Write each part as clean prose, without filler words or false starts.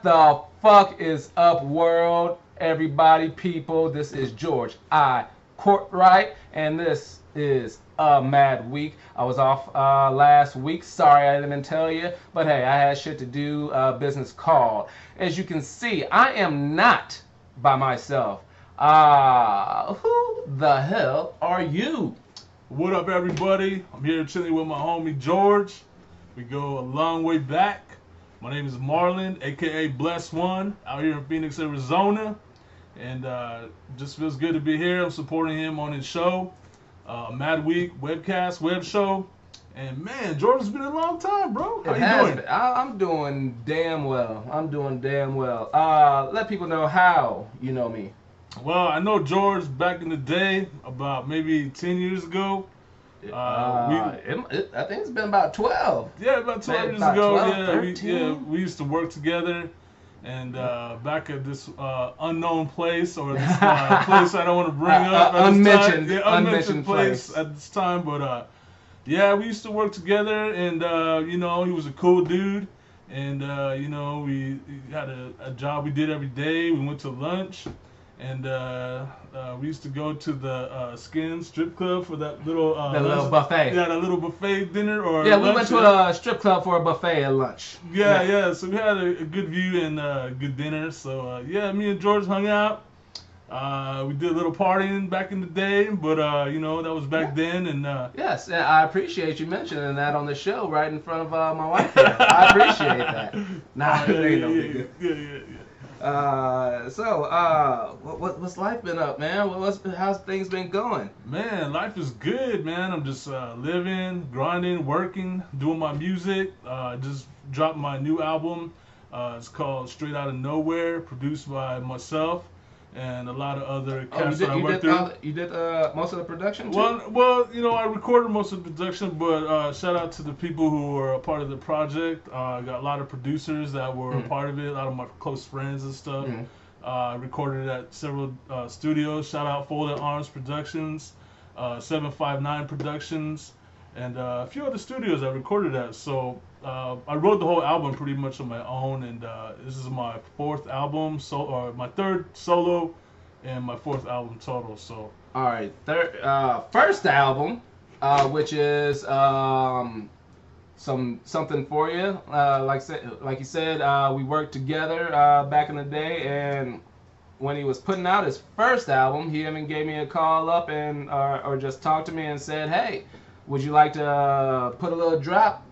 What the fuck is up, world? Everybody, people, this is George I. Courtright, and this is a mad week. I was off last week. Sorry I didn't tell you, but hey, I had shit to do. Business called. As you can see, I am not by myself. Who the hell are you? What up, everybody? I'm here chilling with my homie George. We go a long way back. My name is Marlon, aka Blest One, out here in Phoenix, Arizona, and just feels good to be here. I'm supporting him on his show, MadGiC webcast, web show. And man, George, it's been a long time, bro. How you doing? I'm doing damn well. Let people know how you know me. Well, I know George back in the day, about maybe 10 years ago. I think it's been about 12. Yeah, about 12 years about ago. 12, We used to work together, and back at this unknown place, or this place I don't want to bring up. Unmentioned place at this time. But yeah, we used to work together, and he was a cool dude, and we had a job we did every day. We went to lunch. And we used to go to the Skin strip club for that little little buffet. Yeah, that little buffet dinner or we went to a strip club for a buffet at lunch. Yeah. So we had a good view and good dinner. So me and George hung out. We did a little partying back in the day, but that was back then. And yes, I appreciate you mentioning that on the show right in front of my wife here. I appreciate that. Nah, yeah. What's life been up, man? How's things been going? Man, life is good, man. I'm just living, grinding, working, doing my music. Just dropped my new album. It's called Straight Out of Nowhere, produced by myself and a lot of other cats that I worked with. You did most of the production too? Well, I recorded most of the production, but shout out to the people who were a part of the project. I got a lot of producers that were a part of it, a lot of my close friends and stuff. I recorded at several studios. Shout out Folded Arms Productions, 759 Productions, and a few other studios I recorded at. So I wrote the whole album pretty much on my own, and this is my fourth album, or my third solo, and my fourth album total. So all right, first album, which is something for you. Like you said, we worked together back in the day, and when he was putting out his first album, he even gave me a call up and or just talked to me and said, "Hey, would you like to put a little drop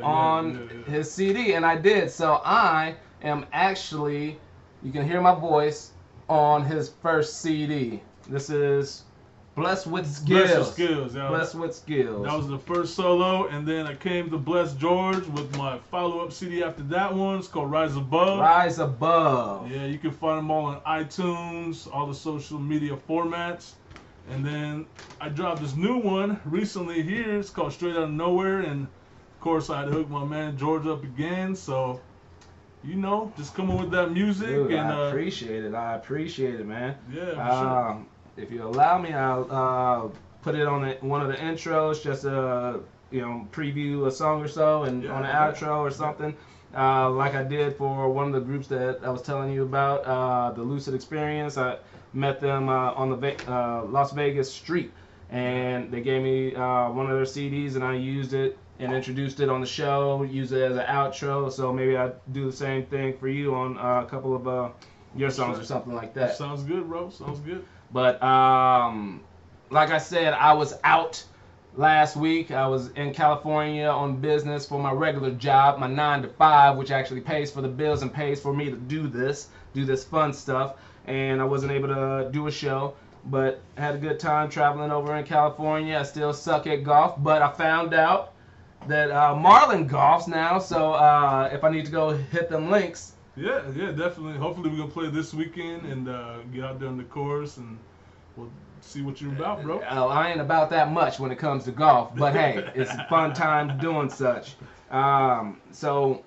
on his CD?" And I did. So I am actually, you can hear my voice on his first CD. This is Blessed with Skills. Blessed with Skills. That was the first solo, and then I came to Bless George with my follow-up CD after that one. It's called Rise Above. Rise Above. Yeah, you can find them all on iTunes, all the social media formats. And then I dropped this new one recently here. It's called Straight Out of Nowhere, and of course I had to hook my man George up again. So, just coming with that music. Dude, and I appreciate it, man. Yeah, for sure. If you allow me, I'll put it on one of the intros, just preview a song or so, and on the outro or something, like I did for one of the groups that I was telling you about, the Lucid Experience. I met them on the Las Vegas street, and they gave me one of their CDs, and I used it and introduced it on the show, used it as an outro. So maybe I'd do the same thing for you on a couple of your songs or something like that. Sounds good, bro. Sounds good. But like I said, I was out last week. I was in California on business for my regular job, my 9 to 5, which actually pays for the bills and pays for me to do this fun stuff. And I wasn't able to do a show, but had a good time traveling over in California. I still suck at golf, but I found out that Marlon golfs now. So if I need to go hit them links. Yeah, definitely. Hopefully we're going to play this weekend and get out there on the course, and we'll see what you're about, bro. I ain't about that much when it comes to golf, but hey, it's a fun time doing such. So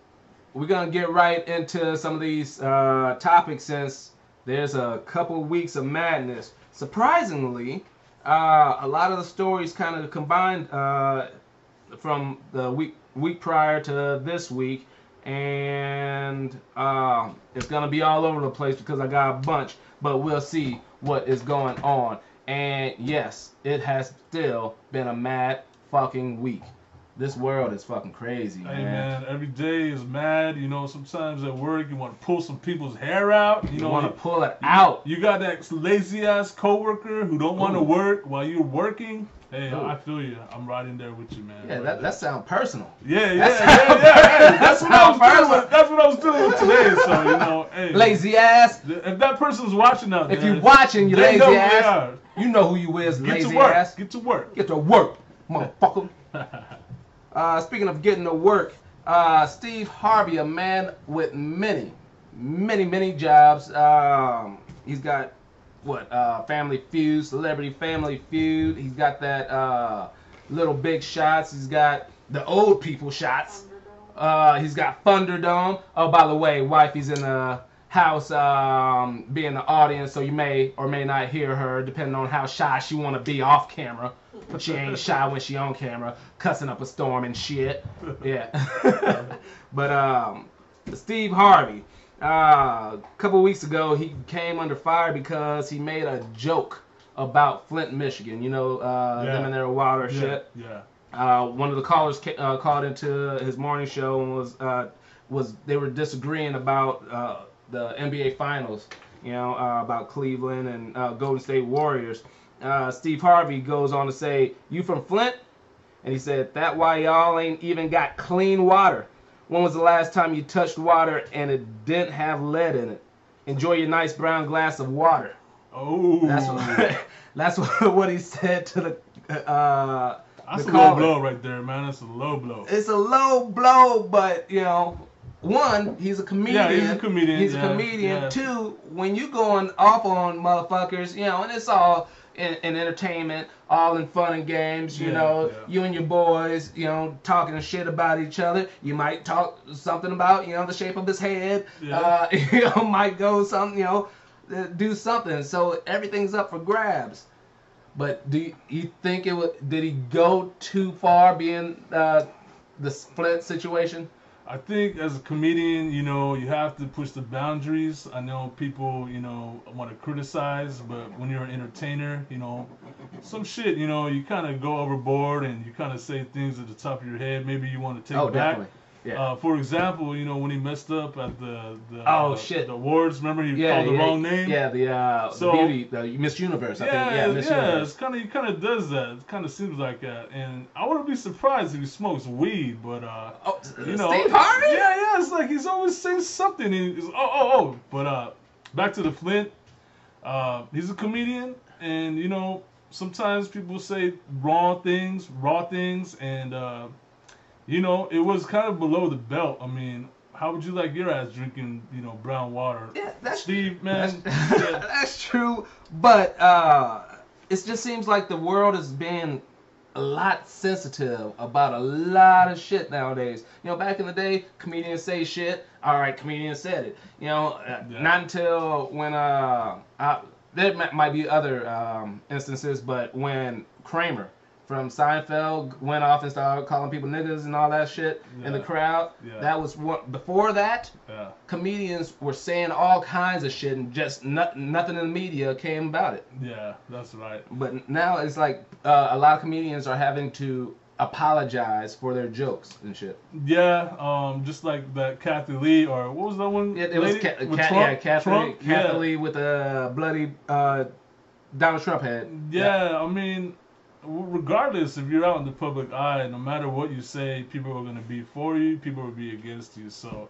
we're going to get right into some of these topics since there's a couple weeks of madness. Surprisingly, a lot of the stories kind of combined from the week prior to this week. and it's gonna be all over the place because I got a bunch. But we'll see what is going on. And yes, it has still been a mad fucking week. This world is fucking crazy, man. Hey, man, every day is mad. You know, sometimes at work you want to pull some people's hair out. You know, want to pull it out. You got that lazy-ass coworker who don't want to work while you're working. Hey, I feel you. I'm right in there with you, man. Yeah, that sounds personal. Yeah. Hey, that's what I was dealing with. That's what I was dealing with today. So, you know, hey. Lazy ass. If that person's watching out there. If you're watching, you lazy ass. You know who you is, lazy ass. Get to work. Get to work, motherfucker. Speaking of getting to work, Steve Harvey, a man with many jobs. He's got Family Feud, Celebrity Family Feud. He's got that Little Big Shots. He's got the old people shots. He's got Thunderdome. Oh, by the way, wifey's in the house, being the audience, so you may or may not hear her, depending on how shy she want to be off camera. She ain't shy when she on camera, cussing up a storm and shit. Yeah. But Steve Harvey, a couple weeks ago, he came under fire because he made a joke about Flint, Michigan. You know, them and their water shit. Yeah. One of the callers called into his morning show and was they were disagreeing about the NBA Finals. You know, about Cleveland and Golden State Warriors. Steve Harvey goes on to say, "You from Flint?" And he said, "That why y'all ain't even got clean water. When was the last time you touched water and it didn't have lead in it? Enjoy your nice brown glass of water." Oh, that's what he said to the that's a low blow right there, man. That's a low blow. It's a low blow, but you know, one, he's a comedian. Yeah, he's a comedian. He's a comedian. Yeah. Two, when you going off on motherfuckers, you know, and it's all in entertainment, all in fun and games, you know, you and your boys, you know, talking shit about each other. You might talk something about, you know, the shape of his head. You know, might go something, you know, do something. So everything's up for grabs. But do you think did he go too far being the Flint situation? I think as a comedian, you know, you have to push the boundaries. I know people, you know, want to criticize, but when you're an entertainer, you know, some shit, you know, you kind of go overboard and you kind of say things at the top of your head. Maybe you want to take it back. Definitely. Yeah. For example, you know, when he messed up at the awards, remember he called the wrong name? Yeah, the Miss Universe, I think. Miss Universe. He kind of does that. It kind of seems like that. And I wouldn't be surprised if he smokes weed, but, you know. Steve Harvey? Yeah, it's like he's always saying something. He's, But back to the Flint. He's a comedian, and, you know, sometimes people say raw things, and, you know, it was kind of below the belt. I mean, how would you like your ass drinking, you know, brown water? Yeah, that's Steve, man. That's true. But it just seems like the world is being a lot sensitive about a lot of shit nowadays. You know, back in the day, comedians say shit. All right, comedians said it. You know, not until when there might be other instances, but when Kramer from Seinfeld went off and started calling people niggas and all that shit in the crowd. Yeah. That was what. Before that, comedians were saying all kinds of shit and just nothing in the media came about it. Yeah, that's right. But now it's like a lot of comedians are having to apologize for their jokes and shit. Yeah, just like that Kathy Lee, or what was that one? It was Kathy Lee with a bloody Donald Trump head. Yeah, I mean, regardless, if you're out in the public eye, no matter what you say, people are going to be for you, people will be against you. So,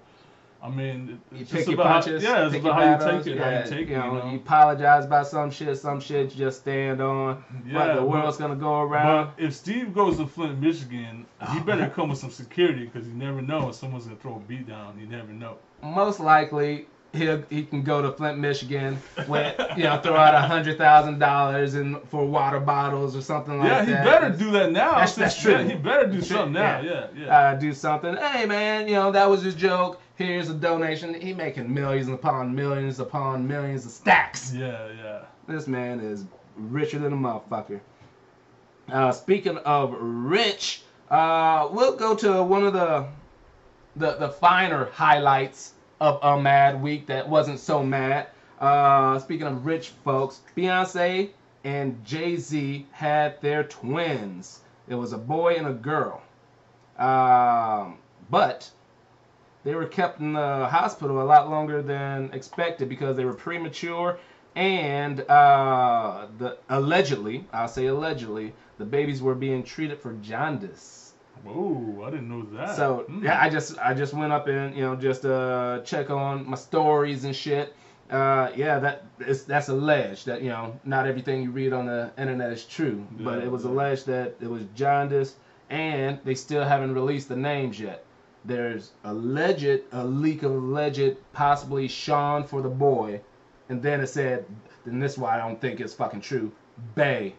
I mean, it's you pick just your about punches, it's about how you take it. How you take it. You know, you apologize about some shit you just stand on. Like the world's going to go around. But if Steve goes to Flint, Michigan, he better come with some security, because you never know if someone's going to throw a beat down. You never know. Most likely, he can go to Flint, Michigan, with, you know, throw out $100,000 for water bottles or something like that. Yeah, he better do that now. That's true. Yeah, he better do something now. Yeah. Do something. Hey, man, you know, that was his joke. Here's a donation. He making millions upon millions of stacks. Yeah. This man is richer than a motherfucker. Speaking of rich, we'll go to one of the the finer highlights of a mad week that wasn't so mad. Speaking of rich folks, Beyonce and Jay-Z had their twins. It was a boy and a girl. But they were kept in the hospital a lot longer than expected because they were premature, and allegedly, I'll say allegedly, the babies were being treated for jaundice. Oh, I didn't know that. So yeah, I just went up and just check on my stories and shit. Yeah, that's alleged. That not everything you read on the internet is true, but it was alleged that it was jaundice, and they still haven't released the names yet. There's a leak of alleged, possibly Sean for the boy, and then it said, and this is why I don't think it's fucking true, Bay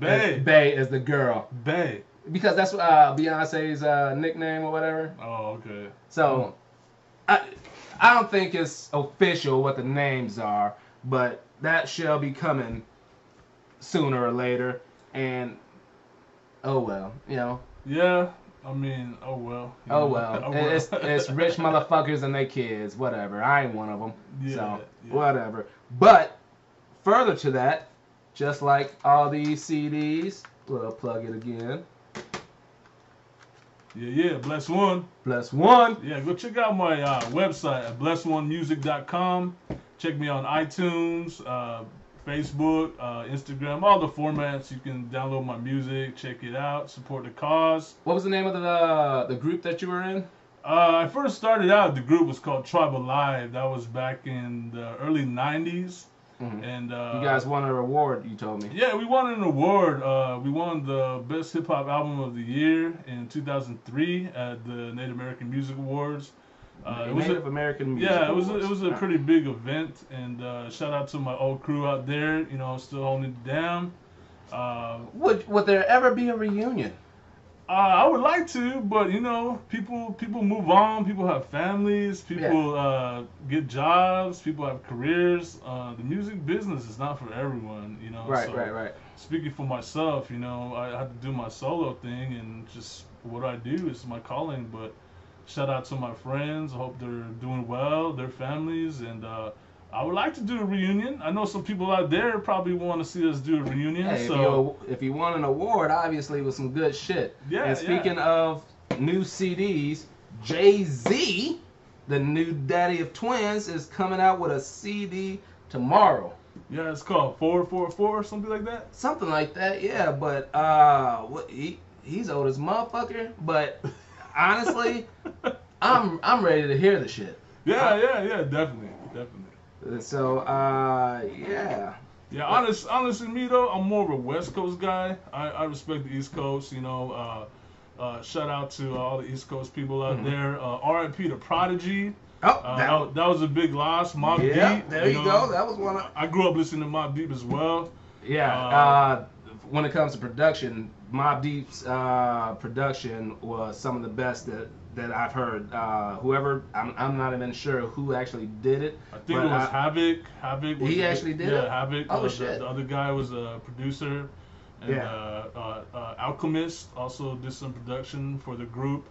is the girl. Bay. Because that's Beyonce's nickname or whatever. Oh, okay. So, I don't think it's official what the names are, but that shall be coming sooner or later, and oh well, Yeah. I mean, oh well. Oh well. It's rich motherfuckers and their kids. Whatever. I ain't one of them. Yeah. Whatever. But further to that, just like all these CDs, we'll plug it again. Yeah. Bless One. Bless One. Yeah, go check out my website at blessonemusic.com. Check me on iTunes, Facebook, Instagram, all the formats. You can download my music, check it out, support the cause. What was the name of the group that you were in? I first started out, the group was called Tribe Alive. That was back in the early 90s. Mm-hmm. And you guys won an award, you told me. Yeah, we won an award. We won the Best Hip Hop Album of the Year in 2003 at the Native American Music Awards. It was Native American Music Awards. It was a pretty big event, and shout out to my old crew out there, still holding it down. Would there ever be a reunion? I would like to, but people move on. People have families. People get jobs. People have careers. The music business is not for everyone, Right. Speaking for myself, I had to do my solo thing, and just what I do is my calling. But shout out to my friends. I hope they're doing well, their families, and I would like to do a reunion. I know some people out there probably want to see us do a reunion. Hey, so if you won an award, obviously it was some good shit. Yeah. And speaking of new CDs, Jay-Z, the new daddy of twins, is coming out with a CD tomorrow. Yeah, it's called 444 or something like that. Something like that, yeah. But he's old as motherfucker. But honestly, I'm ready to hear the shit. Yeah, definitely. So, yeah. Yeah, honestly, me though, I'm more of a West Coast guy. I respect the East Coast, shout out to all the East Coast people out there. R.I.P. to Prodigy. Oh, that was a big loss. Mobb Deep. There you go. That was one of... I grew up listening to Mobb Deep as well. Yeah. When it comes to production, Mobb Deep's production was some of the best that I've heard. Whoever, I'm not even sure who actually did it. I think it was Havoc. Havoc was actually did it? Yeah, Havoc. Oh, shit. The other guy was a producer. And Alchemist also did some production for the group.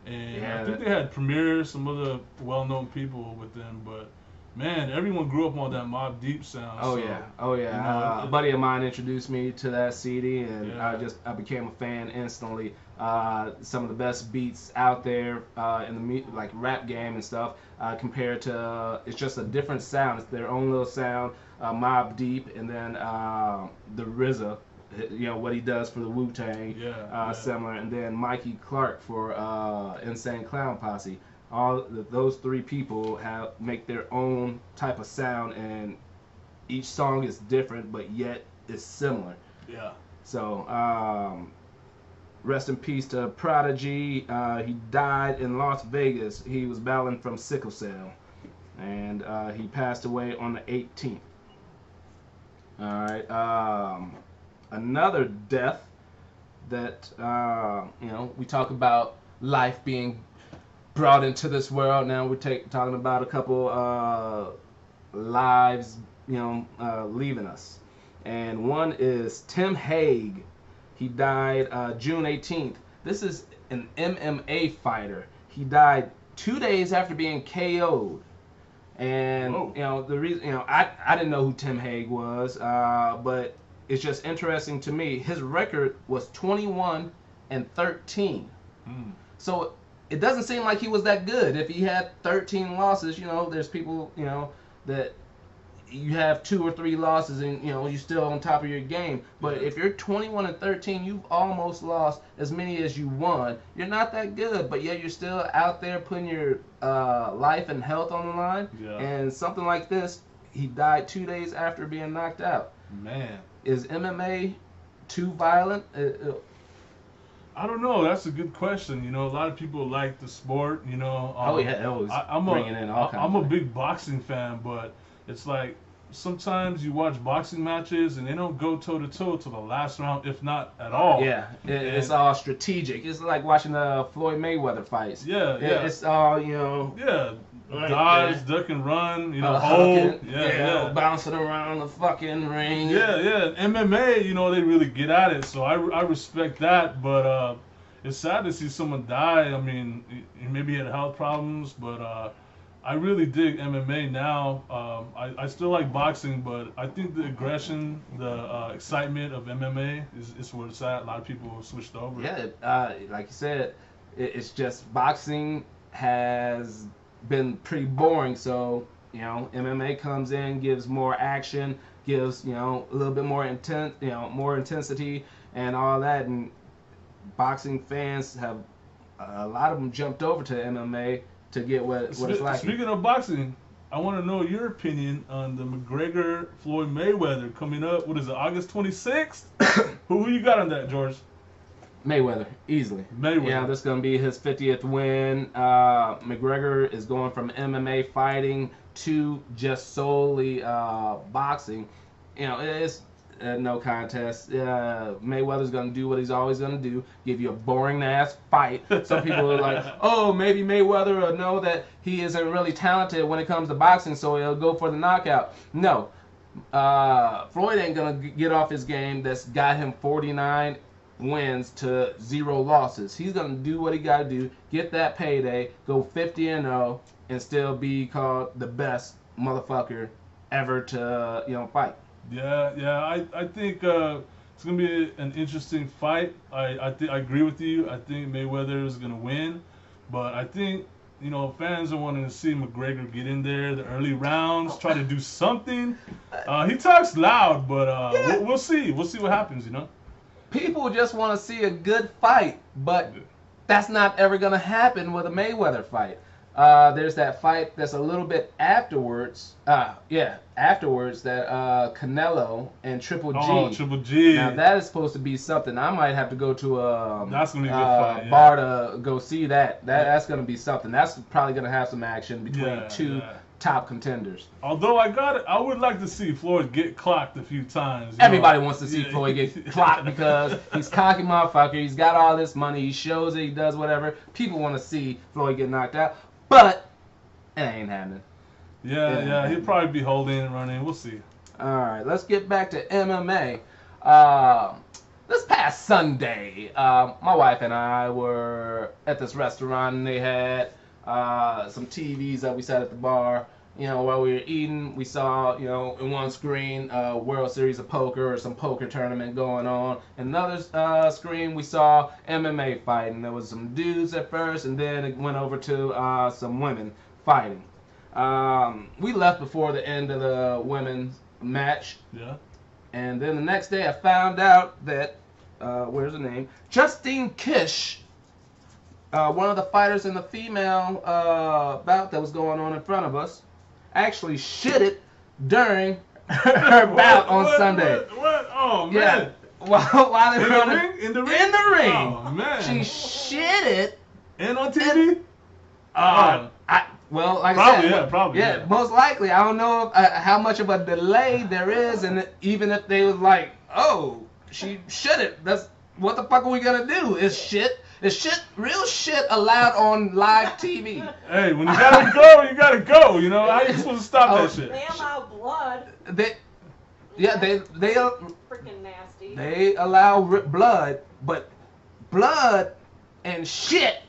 And I think they had Premier, some other well-known people with them. But, man, everyone grew up on that Mobb Deep sound. Oh, yeah. A buddy of mine introduced me to that CD, and I became a fan instantly. Some of the best beats out there in the rap game and stuff, compared to it's just a different sound. It's their own little sound. Mobb Deep, and then the RZA, what he does for the Wu-Tang, similar, and then Mikey Clark for Insane Clown Posse. Those three people make their own type of sound, and each song is different, but yet it's similar. Yeah. So, rest in peace to Prodigy. He died in Las Vegas. He was battling from sickle cell, and he passed away on the 18th. All right. Another death that we talk about life being brought into this world. Now we're talking about a couple lives, leaving us, and one is Tim Hague. He died June 18th. This is an MMA fighter. He died 2 days after being KO'd. And the reason, I didn't know who Tim Hague was, but it's just interesting to me. His record was 21-13. So it doesn't seem like he was that good. If he had 13 losses, there's people, that you have 2 or 3 losses and you're still on top of your game. But if you're 21-13, you've almost lost as many as you won. You're not that good, but yet you're still out there putting your life and health on the line. Yeah. And something like this, he died 2 days after being knocked out. Man, is MMA too violent? I don't know. That's a good question. A lot of people like the sport. Bringing in all kinds. I'm a big boxing fan, but it's like sometimes you watch boxing matches and they don't go toe to toe to the last round, if not at all. Yeah, it's all strategic. It's like watching the Floyd Mayweather fights. Yeah. It's all Yeah, dodge, duck and run. Hold. Yeah. Bouncing around the fucking ring. Yeah. MMA, they really get at it, so I respect that, but it's sad to see someone die. I mean, maybe he had health problems, but. I really dig MMA now. I still like boxing, but I think the aggression, the excitement of MMA is where it's at. A lot of people have switched over. Yeah, like you said, it's just boxing has been pretty boring. So MMA comes in, gives more action, gives a little bit more more intensity and all that. And boxing fans have a lot of them jumped over to MMA. To get what it's like. Speaking of boxing, I want to know your opinion on the McGregor-Floyd Mayweather coming up. What is it, August 26th? Who you got on that, George? Mayweather, easily. Mayweather. Yeah, this is going to be his 50th win. McGregor is going from MMA fighting to just solely boxing. It's no contest. Mayweather's going to do what he's always going to do, give you a boring-ass fight. Some people are like, oh, maybe Mayweather will know that he isn't really talented when it comes to boxing, so he'll go for the knockout. No. Floyd ain't going to get off his game that's got him 49 wins to 0 losses. He's going to do what he got to do, get that payday, go 50-0, and still be called the best motherfucker ever to, fight. Yeah. I think it's gonna be an interesting fight. I agree with you. I think Mayweather is gonna win, but I think fans are wanting to see McGregor get in there the early rounds, try to do something. He talks loud, but we'll see. We'll see what happens. People just want to see a good fight, but that's not ever gonna happen with a Mayweather fight. There's that fight that's a little bit afterwards. Afterwards that Canelo and Triple G. Oh, Triple G. Now that is supposed to be something. I might have to go to that's gonna be a good fight, bar to go see that. That's gonna be something. That's probably gonna have some action between two top contenders. Although I would like to see Floyd get clocked a few times. Everybody wants to see Floyd get clocked because he's cocky motherfucker. He's got all this money. He shows it. He does whatever. People want to see Floyd get knocked out. But it ain't happening. Yeah, he'll probably be holding and running. We'll see. All right, let's get back to MMA. This past Sunday, my wife and I were at this restaurant, and they had some TVs that we sat at the bar. While we were eating, we saw, in one screen, World Series of Poker or some poker tournament going on. In another screen, we saw MMA fighting. There was some dudes at first, and then it went over to some women fighting. We left before the end of the women's match. Yeah. And then the next day, I found out that, where's the name? Justine Kish, one of the fighters in the female bout that was going on in front of us, actually shitted during her bout on Sunday. What? Oh, man. Yeah. While they were in the ring? In the ring. Oh, man. She shitted. And on TV? Well, like probably, I said, probably. Yeah, most likely. I don't know how much of a delay there is, and even if they was like, oh, she shitted. That's what the fuck are we gonna do? Is shit? Is shit, real shit allowed on live TV? Hey, when you gotta go, you gotta go. How you supposed to stop that shit? They allow blood. They Freaking nasty. They allow blood, but blood and shit.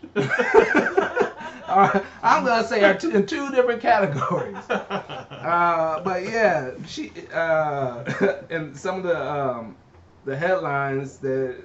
I'm gonna say are in two different categories. But yeah, she and some of the headlines that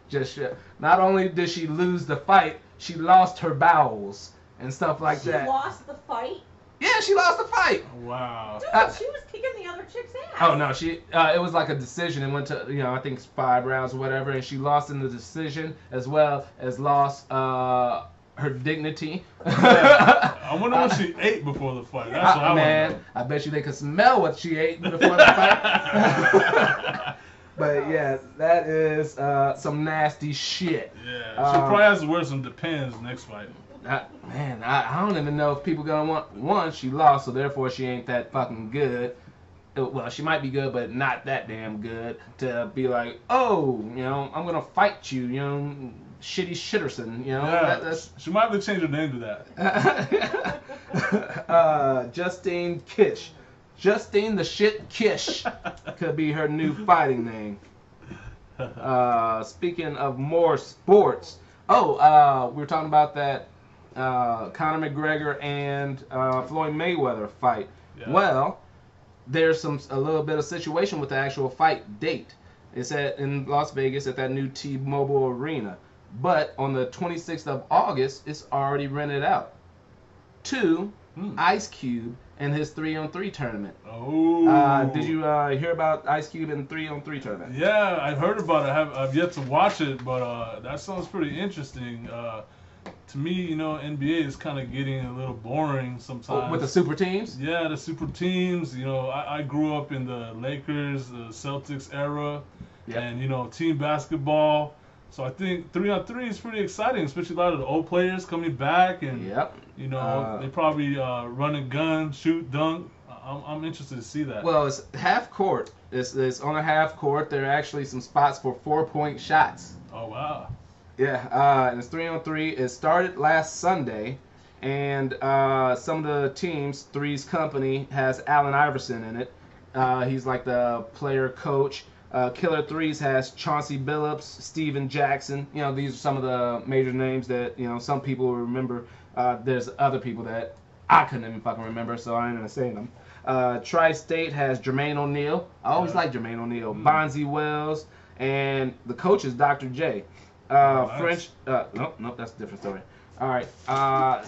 just not only did she lose the fight, she lost her bowels and stuff like that. She lost the fight? Yeah, she lost the fight. Wow. Dude, she was kicking the other chick's ass. Oh no, she it was like a decision. It went to I think 5 rounds or whatever, and she lost in the decision as well as lost her dignity. I wonder what she ate before the fight. That's what I man, want to know. I bet you they could smell what she ate before the fight. But yeah, that is some nasty shit. Yeah, she probably has to wear some Depends next fight. Man, I don't even know if people gonna want. One, she lost, so therefore she ain't that fucking good. Well, she might be good, but not that damn good to be like, oh, I'm gonna fight you, shitty Shitterson, Yeah, she might have to change her name to that. Justine Kish. Justine the Shit Kish could be her new fighting name. Speaking of more sports, we were talking about that Conor McGregor and Floyd Mayweather fight. Yeah. Well, there's a little bit of situation with the actual fight date. It's in Las Vegas at that new T-Mobile Arena. But on the 26th of August, it's already rented out to Ice Cube and his 3-on-3 tournament. Oh. Did you hear about Ice Cube and 3-on-3 tournament? Yeah, I've heard about it. I've yet to watch it, but that sounds pretty interesting. To me, NBA is kind of getting a little boring sometimes. With the super teams? Yeah, the super teams. I grew up in the Lakers, the Celtics era, and team basketball. So I think 3-on-3 is pretty exciting, especially a lot of the old players coming back, and they probably run and gun, shoot, dunk. I'm interested to see that. Well, it's half court. It's on a half court. There are actually some spots for 4-point shots. Oh wow. Yeah, and it's 3-on-3. It started last Sunday, and some of the teams, Three's Company, has Allen Iverson in it. He's like the player coach. Killer Threes has Chauncey Billups, Steven Jackson. These are some of the major names that some people will remember. There's other people that I couldn't even fucking remember, so I ain't gonna say them. Tri-State has Jermaine O'Neal. I always like Jermaine O'Neal. Bonzi Wells, and the coach is Dr. J. Nice. French. Nope, that's a different story. All right.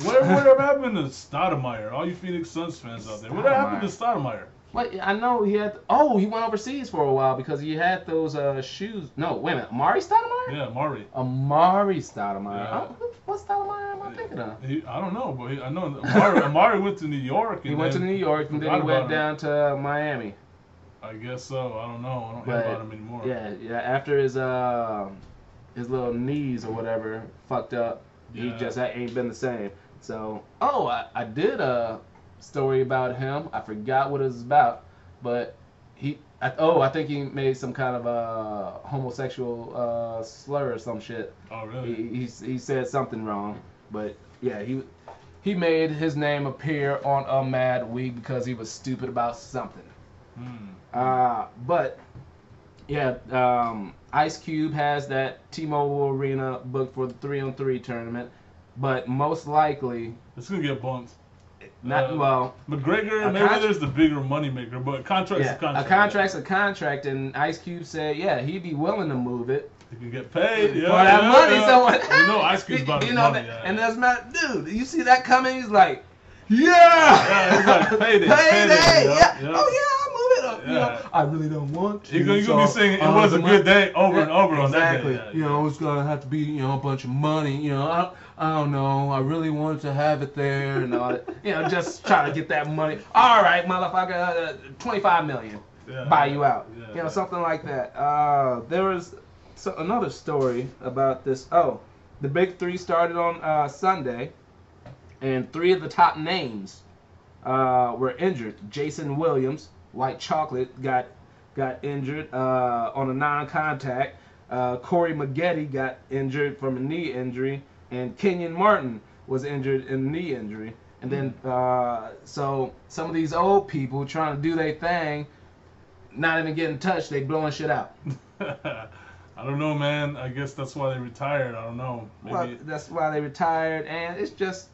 Whatever happened to Stoudemire? All you Phoenix Suns fans out there. What happened to Stoudemire? Wait, I know he had. Oh, he went overseas for a while because he had those shoes. No, wait a minute. Amari Stoudemire? Yeah, Amari. Amari Stoudemire. Yeah. What Stoudemire am I thinking of? I don't know, but I know Amari went to New York. He went to New York and then he went down to Miami. I guess so. I don't know. I don't hear about him anymore. Yeah. After his little knees or whatever fucked up, he just ain't been the same. So, I did a story about him. I forgot what it was about, but I think he made some kind of a homosexual slur or some shit. Oh really? He said something wrong, but yeah, he made his name appear on a MadGiC because he was stupid about something. But yeah, Ice Cube has that T-Mobile Arena booked for the 3-on-3 tournament, but most likely it's gonna get bumped. McGregor, Mayweather's the bigger moneymaker, but contract's a contract. A contract's a contract, and Ice Cube said, he'd be willing to move it. He can get paid, for that money. Yeah. So Ice Cube's about his money. And that's not, dude. You see that coming? He's like, yeah, he's like payday. Yeah. Oh yeah. I really don't want to. You're gonna be saying it was a good day over and over on that day. It's gonna have to be a bunch of money. I don't know. I really wanted to have it there and all that. Just try to get that money. All right, motherfucker, $25 million. Buy you out. Something like that. There was another story about this. Oh, the Big Three started on Sunday, and 3 of the top names were injured. Jason Williams, White Chocolate, got injured on a non-contact. Corey Maggette got injured from a knee injury, and Kenyon Martin was injured in a knee injury. And then so some of these old people trying to do their thing, not even getting touched, they blowing shit out. I don't know, man. I guess that's why they retired. I don't know. Maybe. Well, that's why they retired, and it's just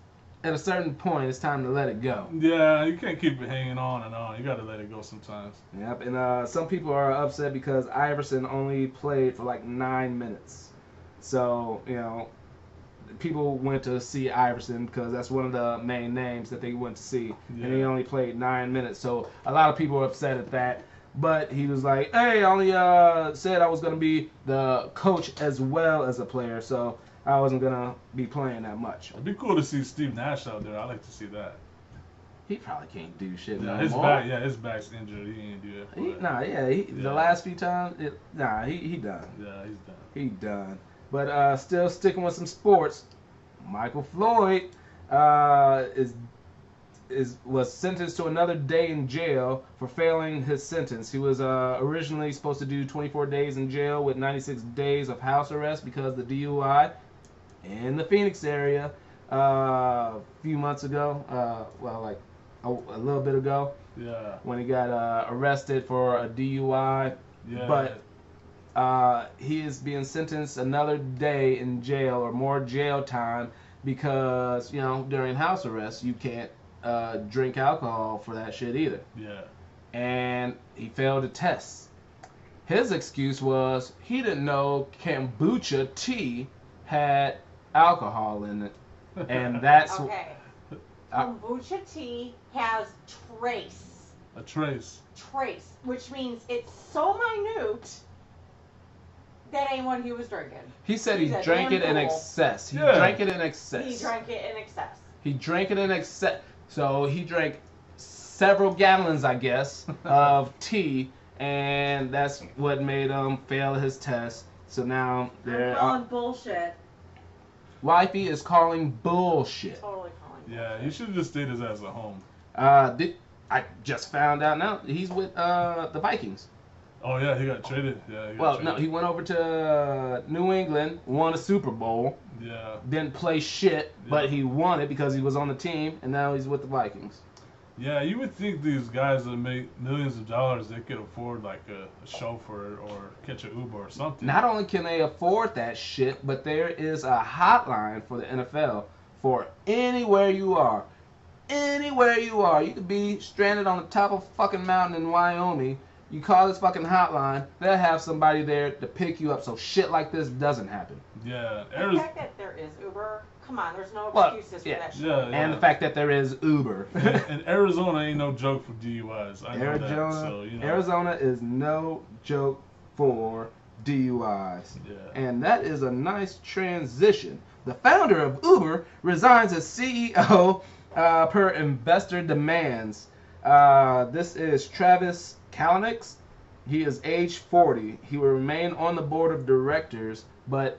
at a certain point, it's time to let it go. Yeah, you can't keep it hanging on and on. You got to let it go sometimes. Yep, and some people are upset because Iverson only played for like 9 minutes. So, people went to see Iverson because that's one of the main names that they went to see, and he only played 9 minutes. So a lot of people are upset at that. But he was like, hey, I only said I was going to be the coach as well as a player, so I wasn't going to be playing that much. It'd be cool to see Steve Nash out there. I'd like to see that. He probably can't do shit no his more. his back's injured. He ain't do it. The last few times, he done. Yeah, he's done. He done. But still sticking with some sports, Michael Floyd was sentenced to another day in jail for failing his sentence. He was originally supposed to do 24 days in jail with 96 days of house arrest because of the DUI in the Phoenix area a few months ago. A little bit ago. Yeah. When he got arrested for a DUI. Yeah. But he is being sentenced another day in jail or more jail time because, during house arrest, you can't drink alcohol for that shit either. Yeah. And he failed a test. His excuse was he didn't know kombucha tea had alcohol in it. And that's... Okay. Kombucha tea has trace. A trace. Trace, which means it's so minute that ain't what he was drinking. He said he drank it in excess. He drank it in excess. He drank it in excess. He drank it in excess. So he drank several gallons, I guess, of tea, and that's what made him fail his test. So now they're calling bullshit. Wifey is calling bullshit. Totally calling bullshit. Yeah, he should have just stayed his ass at home. I just found out now he's with the Vikings. Oh yeah, he got traded. No, he went over to New England, won a Super Bowl. Yeah. Didn't play shit, but he won it because he was on the team, and now he's with the Vikings. Yeah, you would think these guys that make millions of dollars, they could afford like a chauffeur or catch an Uber or something. Not only can they afford that shit, but there is a hotline for the NFL for anywhere you are. Anywhere you are. You could be stranded on the top of a fucking mountain in Wyoming. You call this fucking hotline, they'll have somebody there to pick you up so shit like this doesn't happen. Yeah. The fact that there is Uber, come on, there's no excuses for that shit. Yeah. And the fact that there is Uber. and Arizona ain't no joke for DUIs. I know that. So, Arizona is no joke for DUIs. Yeah. And that is a nice transition. The founder of Uber resigns as CEO per investor demands. This is Travis Kalanick. He is age 40. He will remain on the board of directors, but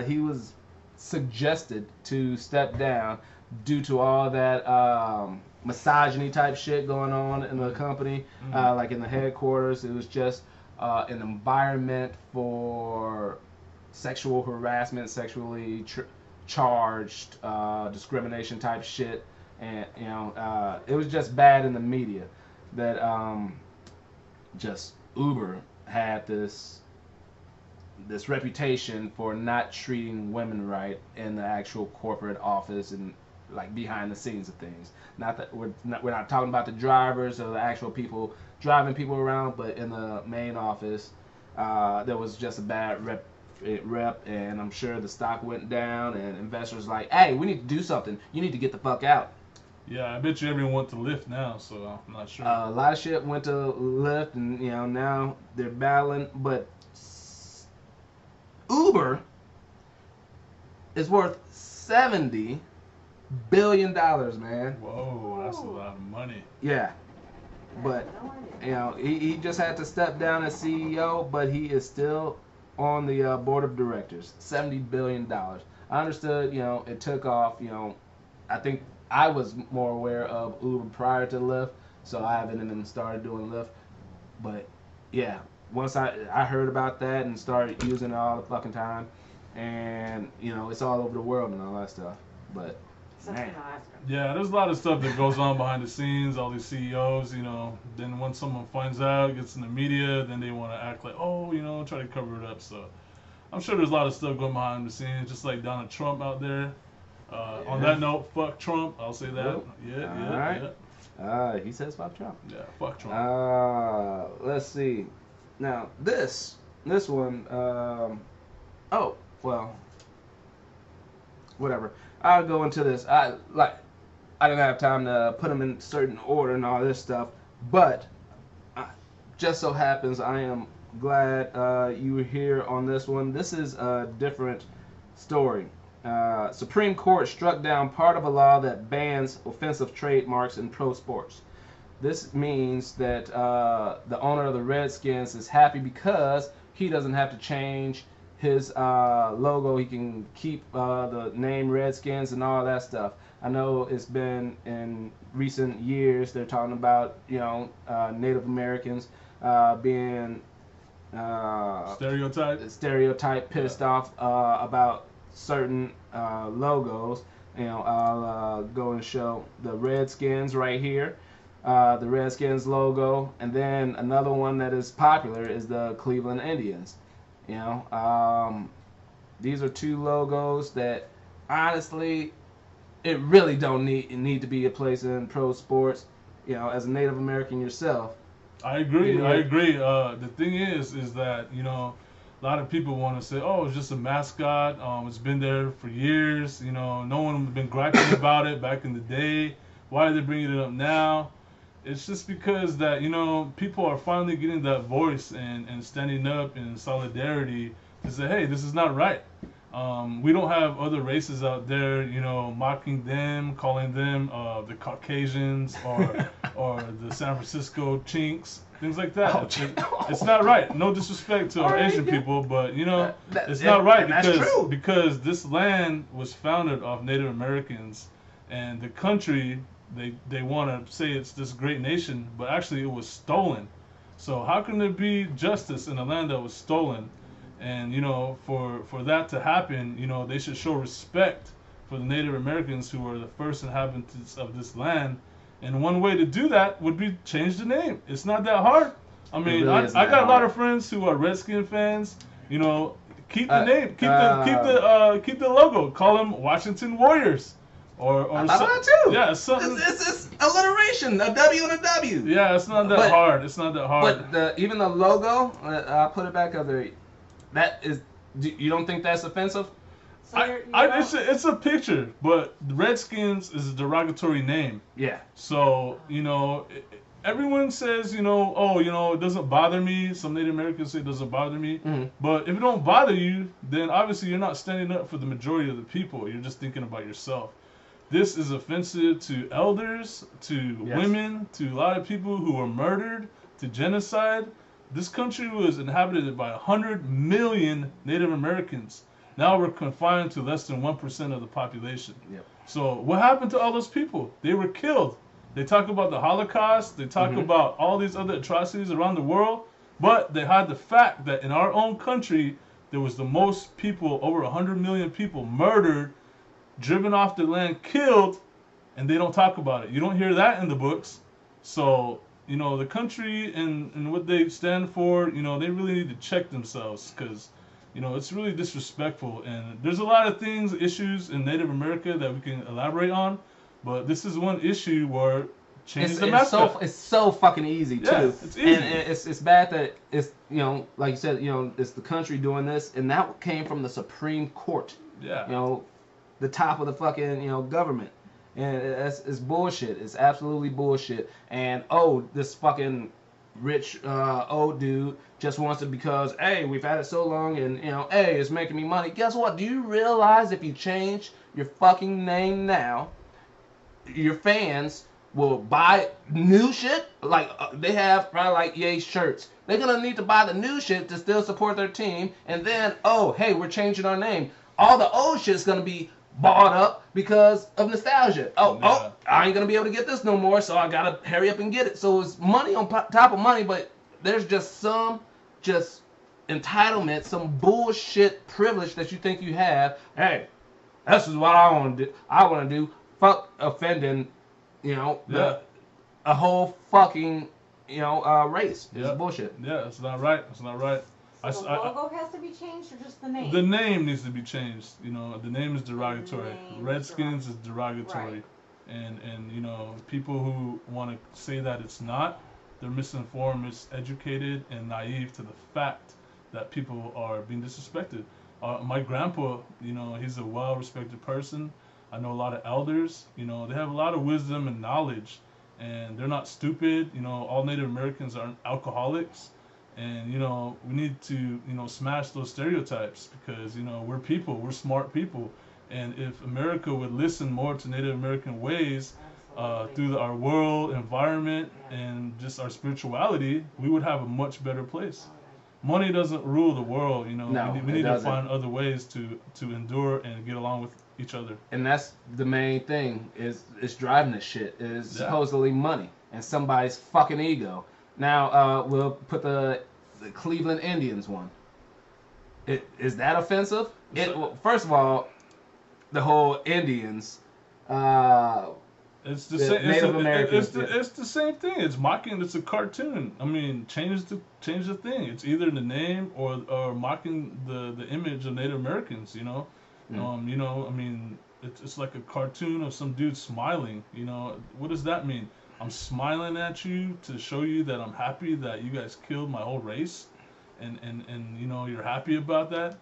he was suggested to step down due to all that misogyny type shit going on in the company, like in the headquarters. It was just an environment for sexual harassment, sexually charged discrimination type shit, and it was just bad in the media that just Uber had this reputation for not treating women right in the actual corporate office and like behind the scenes of things. Not that we're not talking about the drivers or the actual people driving people around, but in the main office, there was just a bad rep, and I'm sure the stock went down, and investors like, hey, we need to do something. You need to get the fuck out. Yeah, I bet you everyone went to Lyft now, so I'm not sure. A lot of shit went to Lyft, and now they're battling. But Uber is worth $70 billion, man. Whoa, that's a lot of money. Yeah, but he just had to step down as CEO, but he is still on the board of directors. $70 billion. I understood. It took off. I think I was more aware of Uber prior to Lyft, so I haven't even started doing Lyft. But yeah, once I heard about that and started using it all the fucking time, and it's all over the world and all that stuff. But man. Yeah, there's a lot of stuff that goes on behind the scenes. All these CEOs, then when someone finds out, gets in the media, then they want to act like, try to cover it up. So I'm sure there's a lot of stuff going behind the scenes, just like Donald Trump out there. On that note, fuck Trump. I'll say that. All right. He says fuck Trump. Yeah, fuck Trump. Let's see. Now this one. Oh well. Whatever. I'll go into this. I didn't have time to put them in certain order and all this stuff, but just so happens I am glad you were here on this one. This is a different story. Supreme Court struck down part of a law that bans offensive trademarks in pro sports. This means that the owner of the Redskins is happy because he doesn't have to change his logo. He can keep the name Redskins and all that stuff. I know it's been in recent years they're talking about, Native Americans being stereotype pissed off about certain logos. I'll go and show the Redskins right here, the Redskins logo, and then another one that is popular is the Cleveland Indians. These are two logos that honestly it really don't need to be a place in pro sports. As a Native American yourself, I agree. The thing is that a lot of people want to say, oh, it's just a mascot. It's been there for years. No one has been griping about it back in the day. Why are they bringing it up now? It's just because that people are finally getting that voice and standing up in solidarity to say, hey, this is not right. We don't have other races out there, mocking them, calling them the Caucasians or the San Francisco Chinks, things like that. It's not right. No disrespect to our Asian people, but it's not right because this land was founded off Native Americans, and the country they want to say it's this great nation, but actually it was stolen. So how can there be justice in a land that was stolen? And for that to happen, they should show respect for the Native Americans who are the first inhabitants of this land. And one way to do that would be change the name. It's not that hard. I mean, really I got a lot of friends who are Redskin fans. Keep the name, keep the logo. Call them Washington Warriors. Or I thought that too. Yeah, something. It's alliteration, a W and a W. Yeah, it's not that hard. It's not that hard. But even the logo, I'll put it back up there. That is, you don't think that's offensive? It's a picture, but the Redskins is a derogatory name. Yeah. So everyone says it doesn't bother me. Some Native Americans say it doesn't bother me. Mm-hmm. But if it don't bother you, then obviously you're not standing up for the majority of the people. You're just thinking about yourself. This is offensive to elders, to women, to a lot of people who were murdered, to genocide. This country was inhabited by 100 million Native Americans. Now we're confined to less than 1% of the population. Yep. So what happened to all those people? They were killed. They talk about the Holocaust. They talk about all these other atrocities around the world. But they hide the fact that in our own country, there was the most people, over 100 million people murdered, driven off the land, killed, and they don't talk about it. You don't hear that in the books. So, the country and what they stand for, they really need to check themselves because, it's really disrespectful. And there's a lot of things, issues in Native America that we can elaborate on, but this is one issue where changes the mascot. It's so fucking easy, too. Yeah, it's easy. And it's bad that it's, like you said, it's the country doing this, and that came from the Supreme Court. Yeah. The top of the fucking, government. And it's bullshit. It's absolutely bullshit. And, this fucking rich old dude just wants it because, hey, we've had it so long and, hey, it's making me money. Guess what? Do you realize if you change your fucking name now, your fans will buy new shit? Like, they have probably like EA shirts. They're going to need to buy the new shit to still support their team. And then, hey, we're changing our name. All the old shit's going to be bought up because of nostalgia. I ain't gonna be able to get this no more, so I gotta hurry up and get it. So it's money on top of money, but there's just some entitlement, some bullshit privilege that you think you have. Hey, this is what I want to do. I want to do. Fuck offending, a whole fucking race. It's bullshit. Yeah, it's not right. It's not right. So the logo has to be changed, or just the name? The name needs to be changed. You know, the name is derogatory. Redskins is derogatory, right. and you know, people who want to say that it's not, they're misinformed, miseducated, and naive to the fact that people are being disrespected. My grandpa, you know, he's a well-respected person. I know a lot of elders. You know, they have a lot of wisdom and knowledge, and they're not stupid. You know, all Native Americans aren't alcoholics. And, you know, we need to, you know, smash those stereotypes because, you know, we're people, we're smart people. And if America would listen more to Native American ways through our world, environment, and just our spirituality, we would have a much better place. Money doesn't rule the world, you know. No, we need to find other ways to endure and get along with each other. And that's the main thing is driving this shit is supposedly money and somebody's fucking ego. Now, we'll put the Cleveland Indians one. Is that offensive? Well, first of all, the whole Indians, it's the same. Native Americans. It's the same thing. It's mocking. It's a cartoon. I mean, change the thing. It's either the name or mocking the image of Native Americans. You know, you know. I mean, it's like a cartoon of some dude smiling. You know, what does that mean? I'm smiling at you to show you that I'm happy that you guys killed my whole race, and you know you're happy about that.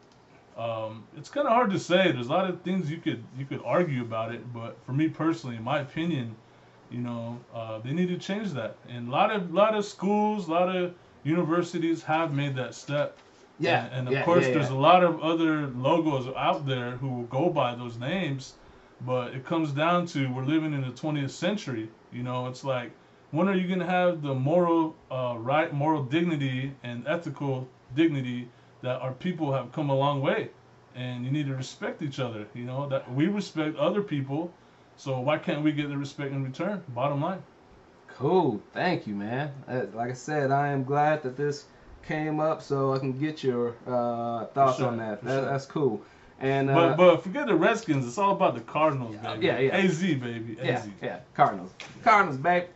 It's kind of hard to say. There's a lot of things you could argue about it, but for me personally, in my opinion, you know, they need to change that. And a lot of schools, a lot of universities have made that step. Yeah. And of course, there's a lot of other logos out there who will go by those names. But it comes down to we're living in the 20th century. You know, it's like, when are you going to have the moral dignity and ethical dignity that our people have come a long way? And you need to respect each other. You know, that we respect other people. So why can't we get the respect in return? Bottom line. Cool. Thank you, man. Like I said, I am glad that this came up so I can get your thoughts on that. That's cool. And but forget the Redskins. It's all about the Cardinals, baby. Yeah. AZ, baby. AZ. Yeah. Cardinals, baby.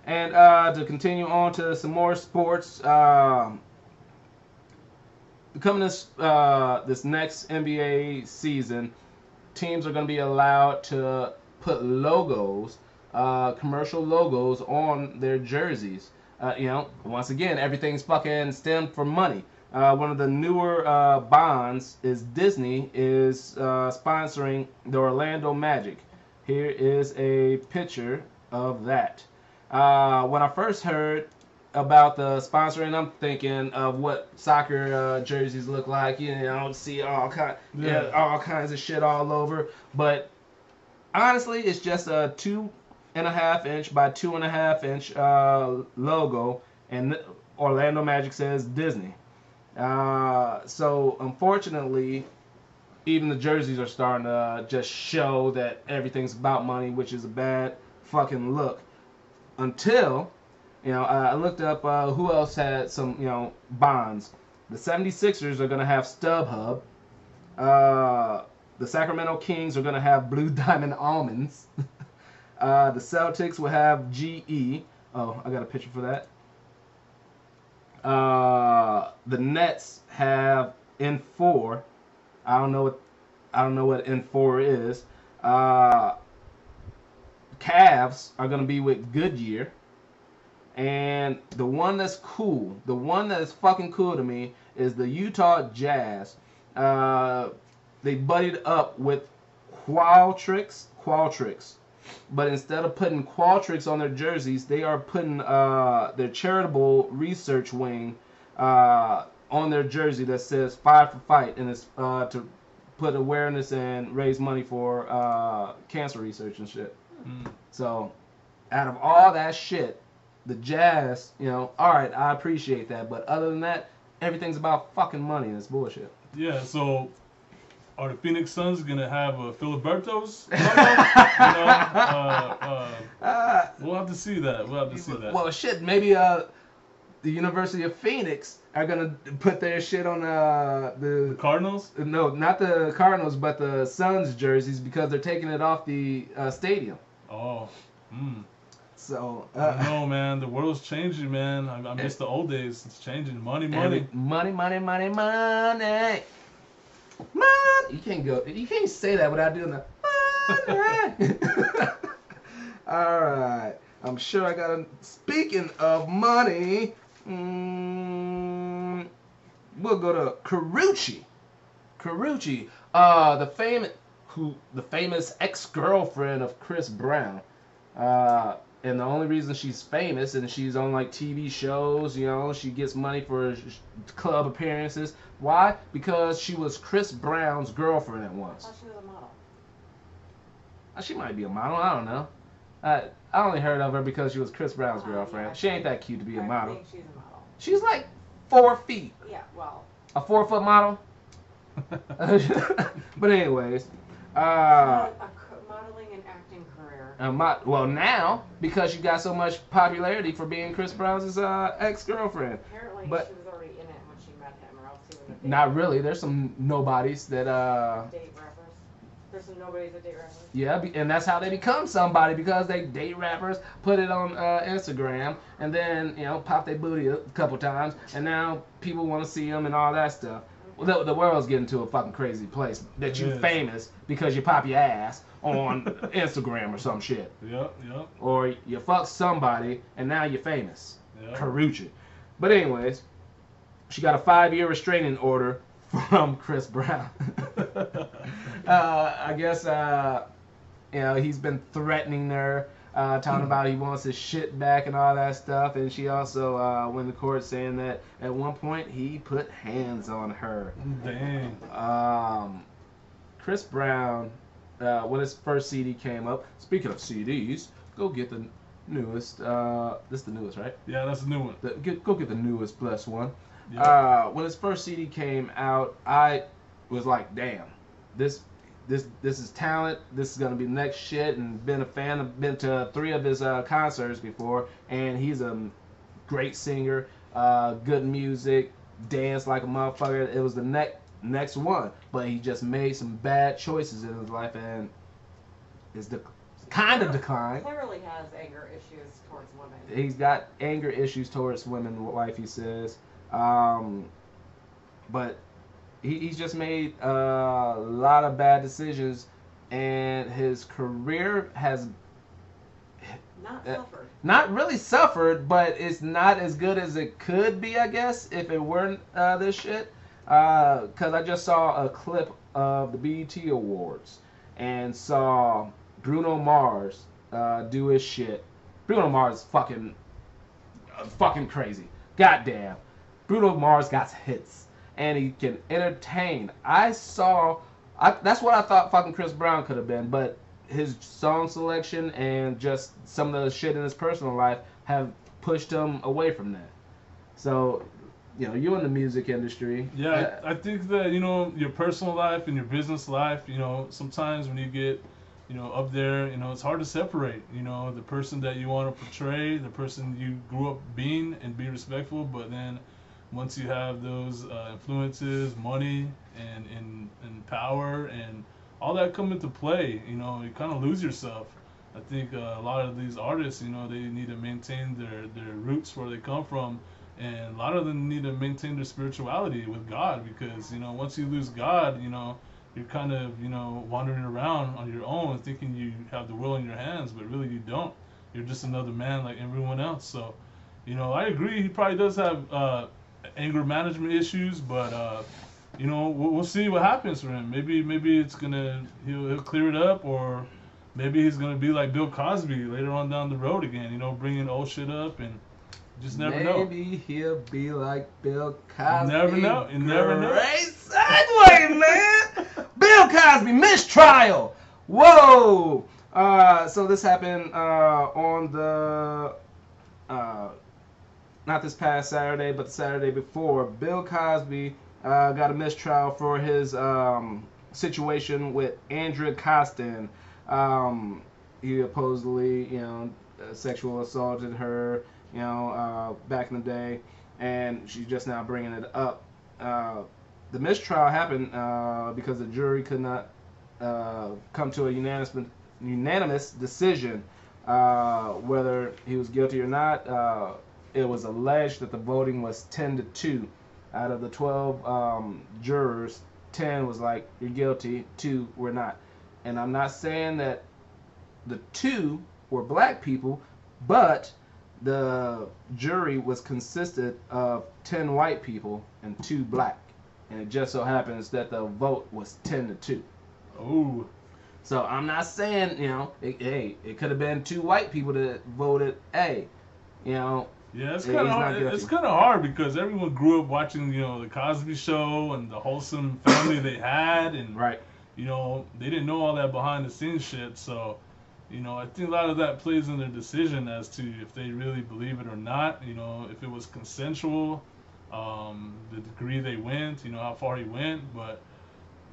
And to continue on to some more sports, coming this next NBA season, teams are going to be allowed to put logos, commercial logos on their jerseys. You know, once again, everything's fucking stemmed from money. One of the newer bonds is Disney is sponsoring the Orlando MadGiC. Here is a picture of that. When I first heard about the sponsoring, I'm thinking of what soccer jerseys look like. You know, see all kinds of shit all over. But honestly, it's just a 2.5 inch by 2.5 inch logo, and Orlando MadGiC says Disney. So unfortunately, even the jerseys are starting to just show that everything's about money, which is a bad fucking look. Until, you know, I looked up who else had some, you know, bonds. The 76ers are going to have StubHub. The Sacramento Kings are going to have Blue Diamond Almonds. The Celtics will have GE. Oh, I got a picture for that. The Nets have N4. I don't know what N4 is. Cavs are gonna be with Goodyear, and the one that's cool, the one that is fucking cool to me, is the Utah Jazz. They buddied up with Qualtrics, but instead of putting Qualtrics on their jerseys, they are putting their charitable research wing on their jersey that says "Fight for Fight," and it's to put awareness and raise money for cancer research and shit. So, out of all that shit, the Jazz, you know, all right, I appreciate that, but other than that, everything's about fucking money, and it's bullshit. Yeah, so are the Phoenix Suns gonna have a Filiberto's? We'll have to see that. Well, shit, maybe the University of Phoenix are gonna put their shit on the Cardinals. No, not the Cardinals, but the Suns jerseys because they're taking it off the stadium. Oh. So I know, man. The world's changing, man. I miss the old days. It's changing. Money. Money. You can't go. You can't say that without doing the money. All right. I'm sure I got a. Speaking of money, we'll go to Carucci. Carucci, the famous ex-girlfriend of Chris Brown. And the only reason she's famous and she's on like TV shows, you know, she gets money for club appearances. Why? Because she was Chris Brown's girlfriend at once. I thought she was a model. She might be a model. I don't know. I only heard of her because she was Chris Brown's girlfriend. Yeah, she ain't that cute to be a model. I think she's a model. She's like 4 feet. Yeah, well. A 4-foot model. But anyways, Modeling and acting career. Well, now because you got so much popularity for being Chris Brown's ex-girlfriend. Apparently, but she was already in it when she met him, or else he wouldn't have. Not really. There's some nobodies that Date rappers. There's some nobodies that date rappers. Yeah, and that's how they become somebody, because they date rappers, put it on Instagram, and then pop their booty a couple times, and now people want to see them and all that stuff. Well, the world's getting to a fucking crazy place that you're famous because you pop your ass on Instagram or some shit. Yep. Or you fuck somebody and now you're famous. Yep. Carucci. But anyways, she got a 5-year restraining order from Chris Brown. I guess he's been threatening her, talking about he wants his shit back and all that stuff, and she also went to court saying that at one point he put hands on her. Dang. Chris Brown, when his first CD came up, speaking of CDs, go get the newest. This is the newest, right? Yeah, that's the new one. Go get the newest Blest one. Yep. When his first CD came out, I was like, damn, this is talent. This is gonna be the next shit. And been been to 3 of his concerts before, and he's a great singer, good music, dance like a motherfucker. It was the next one, but he just made some bad choices in his life, and is kind of declined. Clearly has anger issues towards women. He's got anger issues towards women, wife, he says. But he's just made a lot of bad decisions, and his career has not really suffered, but it's not as good as it could be, I guess, if it weren't this shit. Because I just saw a clip of the BET Awards and saw Bruno Mars do his shit. Bruno Mars is fucking crazy. Goddamn. Bruno Mars got hits, and he can entertain. That's what I thought fucking Chris Brown could have been, but his song selection and just some of the shit in his personal life have pushed him away from that. So, you're in the music industry. Yeah, I think that, your personal life and your business life, sometimes when you get, up there, it's hard to separate, the person that you want to portray, the person you grew up being and be respectful, but then once you have those influences, money, and power, and all that come into play, you kind of lose yourself. I think a lot of these artists, they need to maintain their roots, where they come from, and a lot of them need to maintain their spirituality with God, because, once you lose God, you're kind of, wandering around on your own thinking you have the will in your hands, but really you don't. You're just another man like everyone else. So, I agree, he probably does have anger management issues, but we'll see what happens for him. Maybe it's he'll clear it up, or maybe he's gonna be like Bill Cosby later on down the road again, bringing old shit up, and just never know. Maybe he'll be like Bill Cosby. You never know. Great segue, man. Bill Cosby mistrial. Whoa. So this happened on the not this past Saturday, but the Saturday before. Bill Cosby got a mistrial for his situation with Andrea Costin. He supposedly, sexual assaulted her, back in the day, and she's just now bringing it up. The mistrial happened because the jury could not come to a unanimous decision. whether he was guilty or not. It was alleged that the voting was 10-2. Out of the 12 jurors, 10 was like, you're guilty, 2 were not. And I'm not saying that the 2 were black people, but the jury was consisted of 10 white people and 2 black. And it just so happens that the vote was 10-2. Oh. So I'm not saying, it could have been 2 white people that voted A. Yeah, it's kind of hard. It's kind of hard because everyone grew up watching, the Cosby Show and the wholesome family they had, and right. They didn't know all that behind the scenes shit. So, I think a lot of that plays in their decision as to if they really believe it or not. If it was consensual, the degree they went, how far he went, but.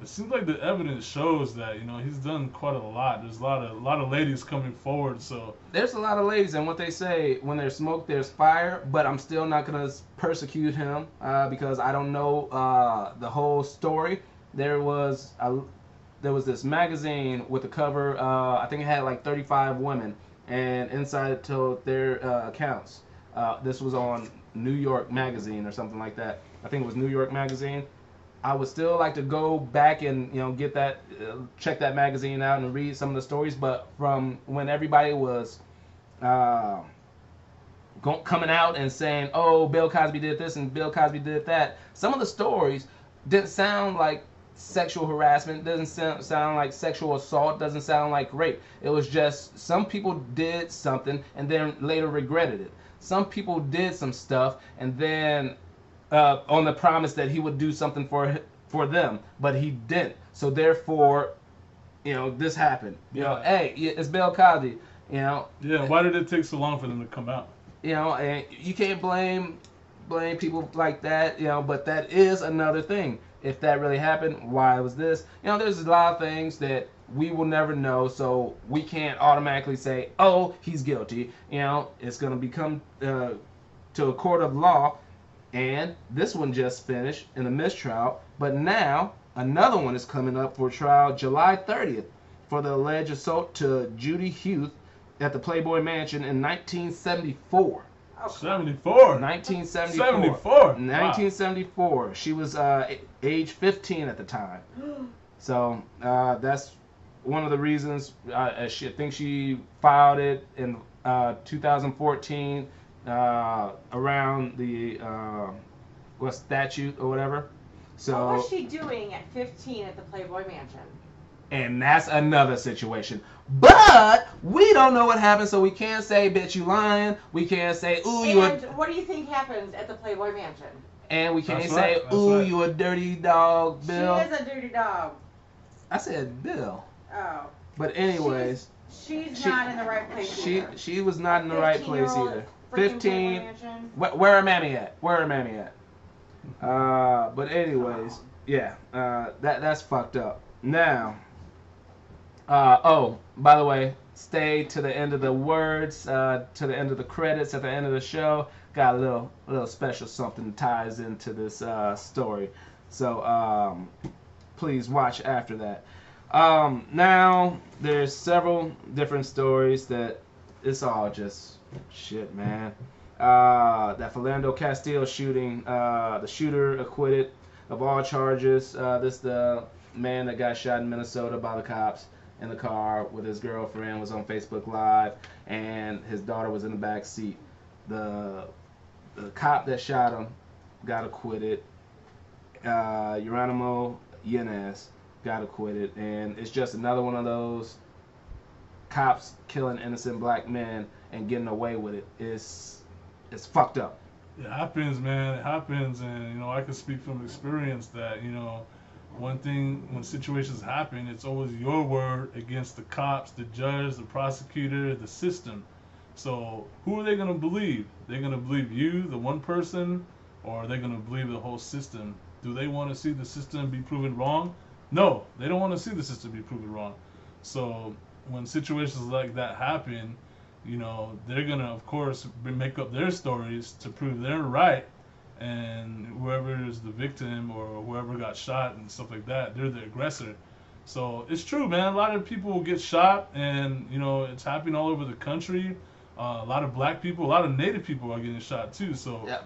It seems like the evidence shows that he's done quite a lot. There's a lot of ladies coming forward. So there's a lot of ladies, and what they say, when there's smoke, there's fire. But I'm still not gonna persecute him because I don't know the whole story. There was this magazine with a cover. I think it had like 35 women, and inside it told their accounts. This was on New York Magazine or something like that. I think it was New York Magazine. I would still like to go back and get that, check that magazine out and read some of the stories. But from when everybody was coming out and saying, "Oh, Bill Cosby did this and Bill Cosby did that," some of the stories didn't sound like sexual harassment, doesn't sound like sexual assault, doesn't sound like rape. It was just some people did something and then later regretted it. Some people did some stuff and then. On the promise that he would do something for them, but he didn't. So therefore, this happened. Hey, it's Bill Cosby. Yeah. Why did it take so long for them to come out? And you can't blame people like that. But that is another thing. If that really happened, why was this? There's a lot of things that we will never know, so we can't automatically say, oh, he's guilty. It's gonna become to a court of law. And this one just finished in a mistrial, but now another one is coming up for trial July 30th for the alleged assault to Judy Hughes at the Playboy Mansion in 1974. 74? 1974. 74? 1974. Wow. She was age 15 at the time. So that's one of the reasons I think she filed it in 2014. Around the statute or whatever. So what was she doing at 15 at the Playboy Mansion? And that's another situation. But we don't know what happened, so we can't say, bitch, you lying. We can't say, ooh, you. And what do you think happened at the Playboy Mansion? And we can't say, ooh, you a dirty dog, Bill. She is a dirty dog. I said Bill. Oh. But anyways. She's not in the right place either. She was not in the right place either. 15. Where her mammy at? But anyways, yeah, that's fucked up. Now, by the way, stay to the end of the words, to the end of the credits at the end of the show. Got a little special something that ties into this story. So please watch after that. Now there's several different stories that it's all just shit, man. That Philando Castile shooting, the shooter acquitted of all charges. This the man that got shot in Minnesota by the cops in the car with his girlfriend, was on Facebook Live, and his daughter was in the back seat. The cop that shot him got acquitted. Geronimo Yanez got acquitted, and it's just another one of those cops killing innocent black men and getting away with it. It's fucked up. It happens, man. It happens, and I can speak from experience that one thing when situations happen, it's always your word against the cops, the judge, the prosecutor, the system. So who are they gonna believe? They're gonna believe you, the one person, or are they gonna believe the whole system? Do they want to see the system be proven wrong? No, they don't want to see the system be proven wrong. So when situations like that happen, they're gonna, of course, make up their stories to prove they're right, and whoever is the victim or whoever got shot and stuff like that, they're the aggressor. So it's true, man. A lot of people will get shot, and you know it's happening all over the country. A lot of black people, a lot of Native people are getting shot too. So Yeah.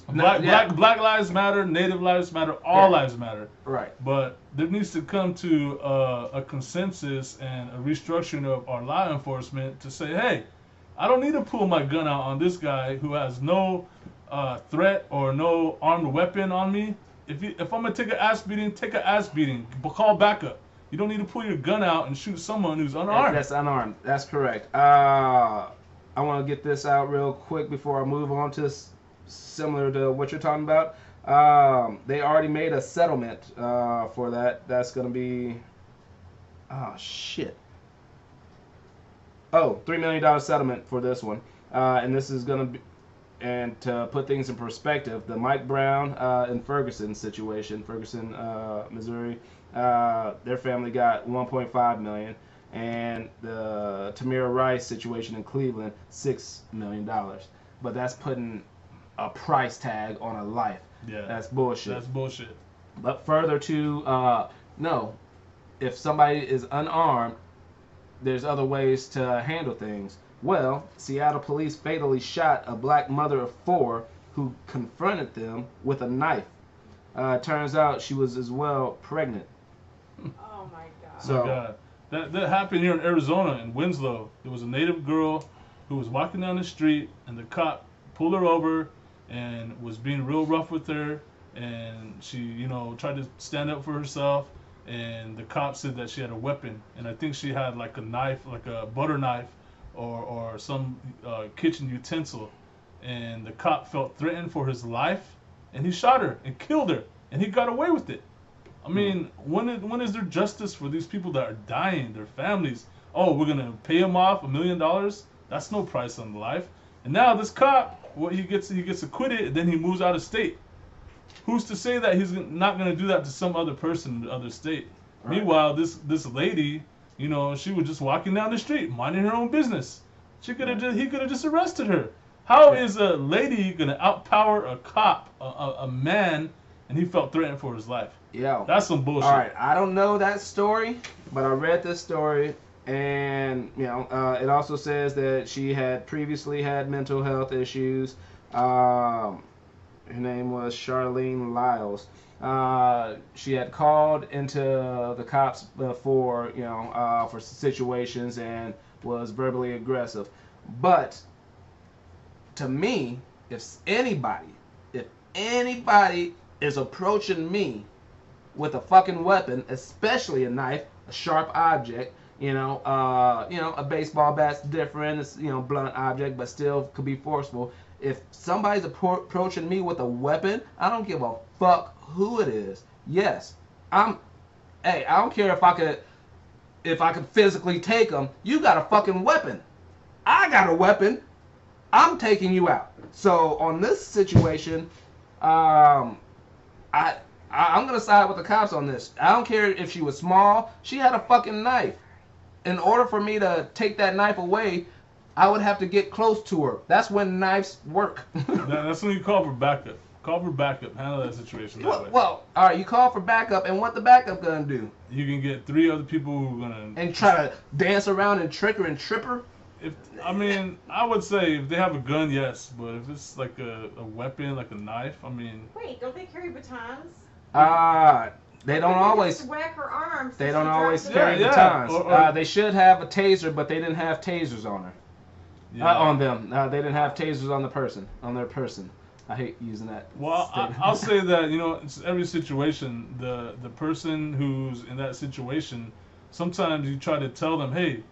Black lives matter, Native lives matter, all lives matter. Right. But there needs to come to a consensus and a restructuring of our law enforcement to say, hey, I don't need to pull my gun out on this guy who has no threat or no armed weapon on me. If I'm gonna take an ass beating, take an ass beating. But call backup. You don't need to pull your gun out and shoot someone who's unarmed. That's unarmed. That's correct. I want to get this out real quick before I move on to similar to what you're talking about. They already made a settlement for that. That's going to be... Oh, shit. Oh, $3 million settlement for this one. And this is going to be... And to put things in perspective, the Mike Brown and Ferguson situation, Ferguson, Missouri, their family got $1.5 million, and the Tamir Rice situation in Cleveland, $6 million. But that's putting a price tag on a life. Yeah, that's bullshit. That's bullshit. But further to no, if somebody is unarmed, there's other ways to handle things. Well, Seattle police fatally shot a black mother of 4 who confronted them with a knife. Turns out she was as well pregnant. Oh my God. So, oh my God. That happened here in Arizona, in Winslow. There was a Native girl who was walking down the street, and the cop pulled her over and was being real rough with her. And she, you know, tried to stand up for herself. And the cop said that she had a weapon. And I think she had like a knife, like a butter knife, or some kitchen utensil. And the cop felt threatened for his life, and he shot her and killed her, and he got away with it. I mean, when is there justice for these people that are dying, their families? Oh, we're gonna pay him off $1 million? That's no price on life. And now this cop, what he gets acquitted, and then he moves out of state. Who's to say that he's not gonna do that to some other person in the other state? Right. Meanwhile, this lady, you know, she was just walking down the street, minding her own business. He could have just arrested her. How is a lady gonna outpower a cop, a man, and he felt threatened for his life? Yeah, that's some bullshit. All right, I don't know that story, but I read this story, and you know, it also says that she had previously had mental health issues. Her name was Charlene Lyles. She had called into the cops before, you know, for situations and was verbally aggressive. But to me, if anybody is approaching me with a fucking weapon, especially a knife, a sharp object, you know, a baseball bat's different, it's, you know, blunt object, but still could be forceful. If somebody's approaching me with a weapon, I don't give a fuck who it is. Yes, I don't care if I could physically take them. You got a fucking weapon. I got a weapon. I'm taking you out. So on this situation, I'm gonna side with the cops on this. I don't care if she was small. She had a fucking knife. In order for me to take that knife away, I would have to get close to her. That's when knives work. That's when you call for backup. Call for backup. Handle that situation that way. Well, all right, you call for backup, and what the backup gonna do? You can get 3 other people who are gonna... And try to dance around and trick her and trip her? I would say if they have a gun, yes. But if it's like a weapon, like a knife, I mean... Wait, don't they carry batons? They don't always... Whack her arms. They don't always carry batons. They should have a taser, but they didn't have tasers on her. Yeah. On them. They didn't have tasers on their person. I hate using that. Well, I'll say that, you know, it's every situation, the person who's in that situation, sometimes you try to tell them, hey,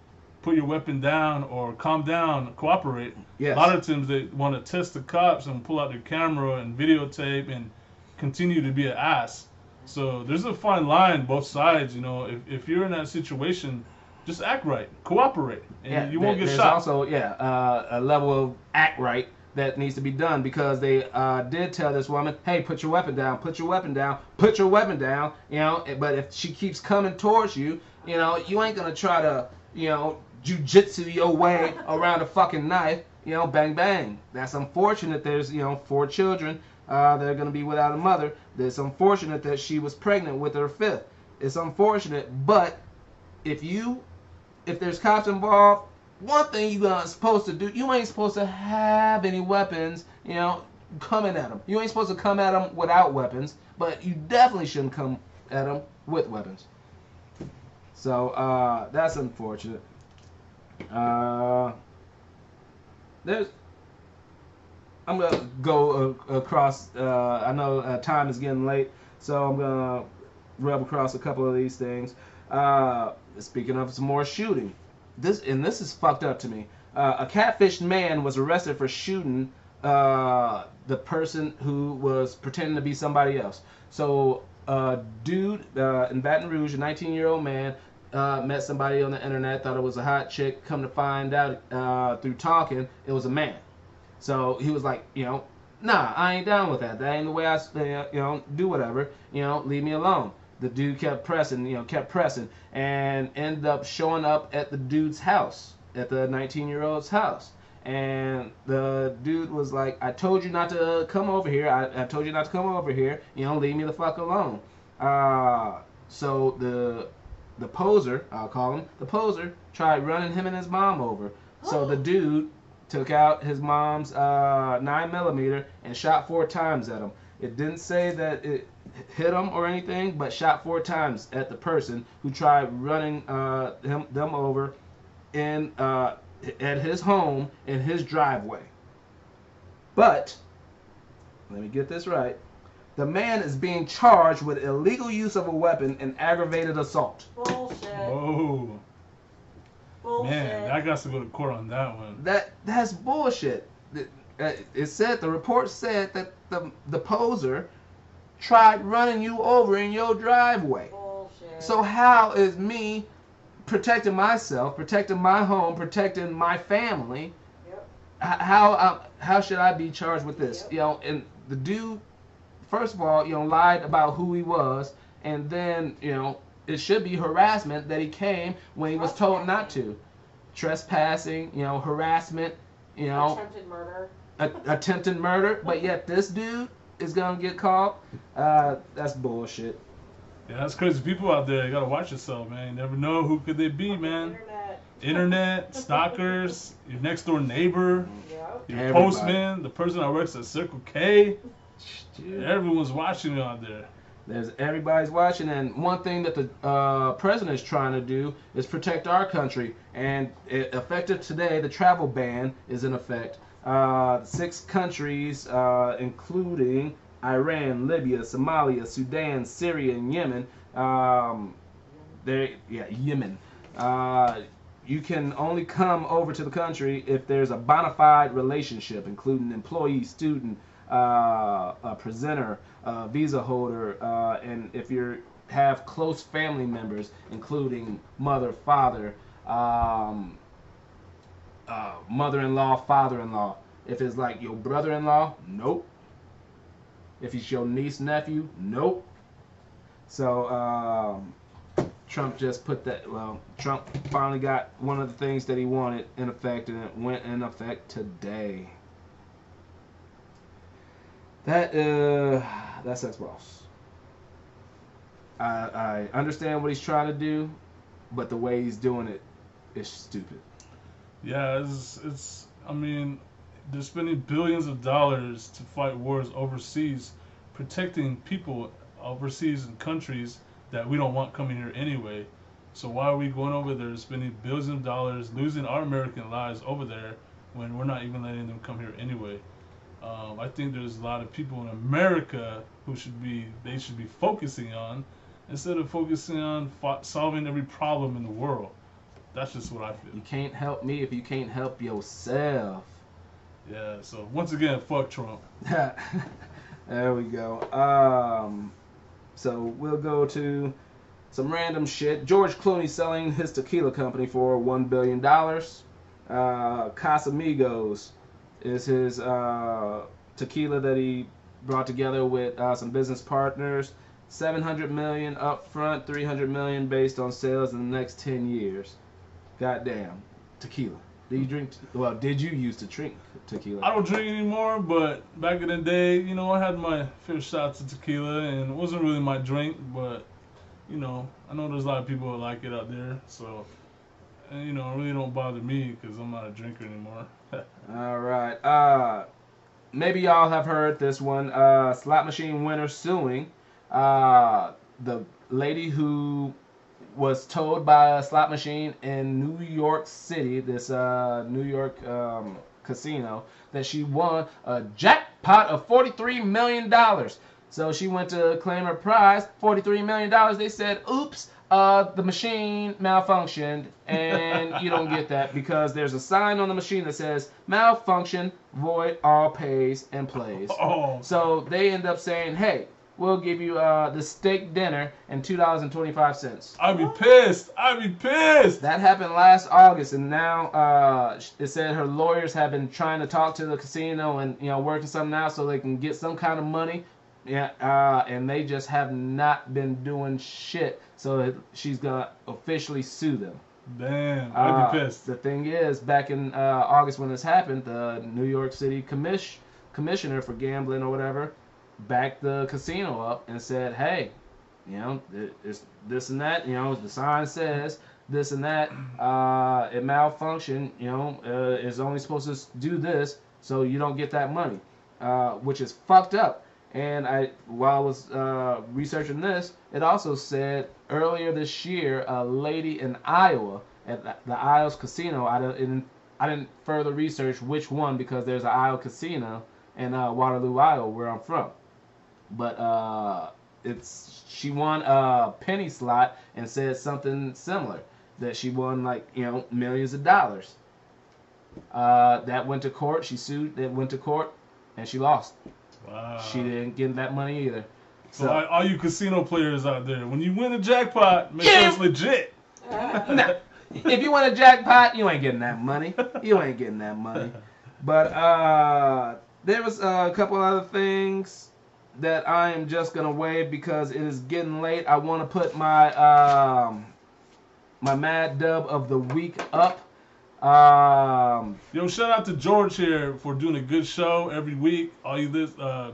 put your weapon down or calm down, cooperate. Yes. A lot of times they want to test the cops and pull out their camera and videotape and continue to be an ass. So there's a fine line both sides, you know. If you're in that situation, just act right, cooperate, and you won't get shot. There's also, a level of act right that needs to be done, because they did tell this woman, hey, put your weapon down, put your weapon down, put your weapon down, you know. But if she keeps coming towards you, you know, you ain't gonna try to, you know, jujitsu your way around a fucking knife, you know, bang bang. That's unfortunate. There's, you know, 4 children that are gonna be without a mother. It's unfortunate that she was pregnant with her 5th. It's unfortunate, but if there's cops involved, one thing you're supposed to do, you ain't supposed to have any weapons, coming at them. You ain't supposed to come at them without weapons, but you definitely shouldn't come at them with weapons. So that's unfortunate. I'm gonna go across. I know time is getting late, so I'm gonna rub across a couple of these things. Speaking of some more shooting, this is fucked up to me. A catfished man was arrested for shooting the person who was pretending to be somebody else. So, dude in Baton Rouge, a 19-year-old man, met somebody on the internet, thought it was a hot chick. Come to find out through talking, it was a man. So he was like, nah, I ain't down with that. That ain't the way I, do whatever. Leave me alone. The dude kept pressing, and ended up showing up at the dude's house, at the 19-year-old's house. And the dude was like, I told you not to come over here. I told you not to come over here. Leave me the fuck alone. So the poser, I'll call him, the poser, tried running him and his mom over. So the dude took out his mom's 9mm and shot 4 times at him. It didn't say that it hit him or anything, but shot 4 times at the person who tried running them over at his home in his driveway. But let me get this right. The man is being charged with illegal use of a weapon and aggravated assault. Bullshit. Whoa. Bullshit. Man, I got to go to court on that one. That's bullshit. It said, the report said that the poser tried running you over in your driveway. Bullshit. So how is me protecting myself, protecting my home, protecting my family? Yep. How should I be charged with this? Yep. And the dude, first of all, lied about who he was, and then it should be harassment that he came when he was told not to. Trespassing, harassment, attempted murder. Attempted murder, but yet this dude is gonna get caught. That's bullshit. Yeah, that's crazy. People out there, you gotta watch yourself, man. You never know who could they be, man. Internet, stalkers, your next door neighbor, your Everybody. postman, the person that works at Circle K. Dude. Everyone's watching you out there. Everybody's watching, and one thing that the president is trying to do is protect our country. And effective today, the travel ban is in effect. 6 countries, including Iran, Libya, Somalia, Sudan, Syria, and Yemen. Yemen. You can only come over to the country if there's a bona fide relationship, including employee, student, a presenter, visa holder, and if you have close family members, including mother, father, mother-in-law, father-in-law. If it's like your brother-in-law, nope. If it's your niece, nephew, nope. So Trump just put that. Well, Trump finally got one of the things that he wanted in effect, and it went in effect today. That's ex-boss. I understand what he's trying to do, but the way he's doing it is stupid. Yeah, it's. I mean, they're spending billions of dollars to fight wars overseas, protecting people overseas in countries that we don't want coming here anyway. So why are we going over there spending billions of dollars, losing our American lives over there when we're not even letting them come here anyway? I think there's a lot of people in America who should be focusing on, instead of focusing on solving every problem in the world. That's just what I feel. You can't help me if you can't help yourself. Yeah, so once again, fuck Trump. There we go. So we'll go to some random shit. George Clooney selling his tequila company for $1 billion. Casamigos is his tequila that he brought together with some business partners. $700 million up front, $300 million based on sales in the next 10 years. Goddamn, tequila. Did you used to drink tequila? I don't drink anymore, but back in the day, I had my fair shots of tequila, and it wasn't really my drink, but you know, I know there's a lot of people that like it out there. So, and, you know, it really don't bother me because I'm not a drinker anymore. All right. Maybe y'all have heard this one. Slot machine winner suing the lady who was told by a slot machine in New York City, this New York casino, that she won a jackpot of $43 million. So she went to claim her prize, $43 million. They said, oops, the machine malfunctioned, and you don't get that because there's a sign on the machine that says, malfunction, void, all pays and plays. Oh. So they end up saying, hey, we'll give you the steak dinner and $2.25. I'd be pissed. I'd be pissed. That happened last August, and now it said her lawyers have been trying to talk to the casino and, you know, working something out so they can get some kind of money. Yeah, and they just have not been doing shit. So she's gonna officially sue them. Damn, I'd be pissed. The thing is, back in August when this happened, the New York City commissioner for gambling or whatever backed the casino up and said, hey, you know, it's this and that, you know, the sign says this and that, it malfunctioned, you know, it's only supposed to do this, so you don't get that money, which is fucked up. And while I was researching this, it also said earlier this year, a lady in Iowa at the Iowa casino. I didn't further research which one because there's an Iowa casino in Waterloo, Iowa, where I'm from. But she won a penny slot and said something similar, that she won, like, you know, millions of dollars. That went to court. She sued. It went to court, and she lost. Wow. She didn't get that money either. So all you casino players out there, when you win a jackpot, make sure it's legit. Nah, if you win a jackpot, you ain't getting that money. You ain't getting that money. But there was a couple other things that I am just gonna waive because it is getting late. I want to put my my Mad Dub of the week up. Yo, shout out to George here for doing a good show every week. All you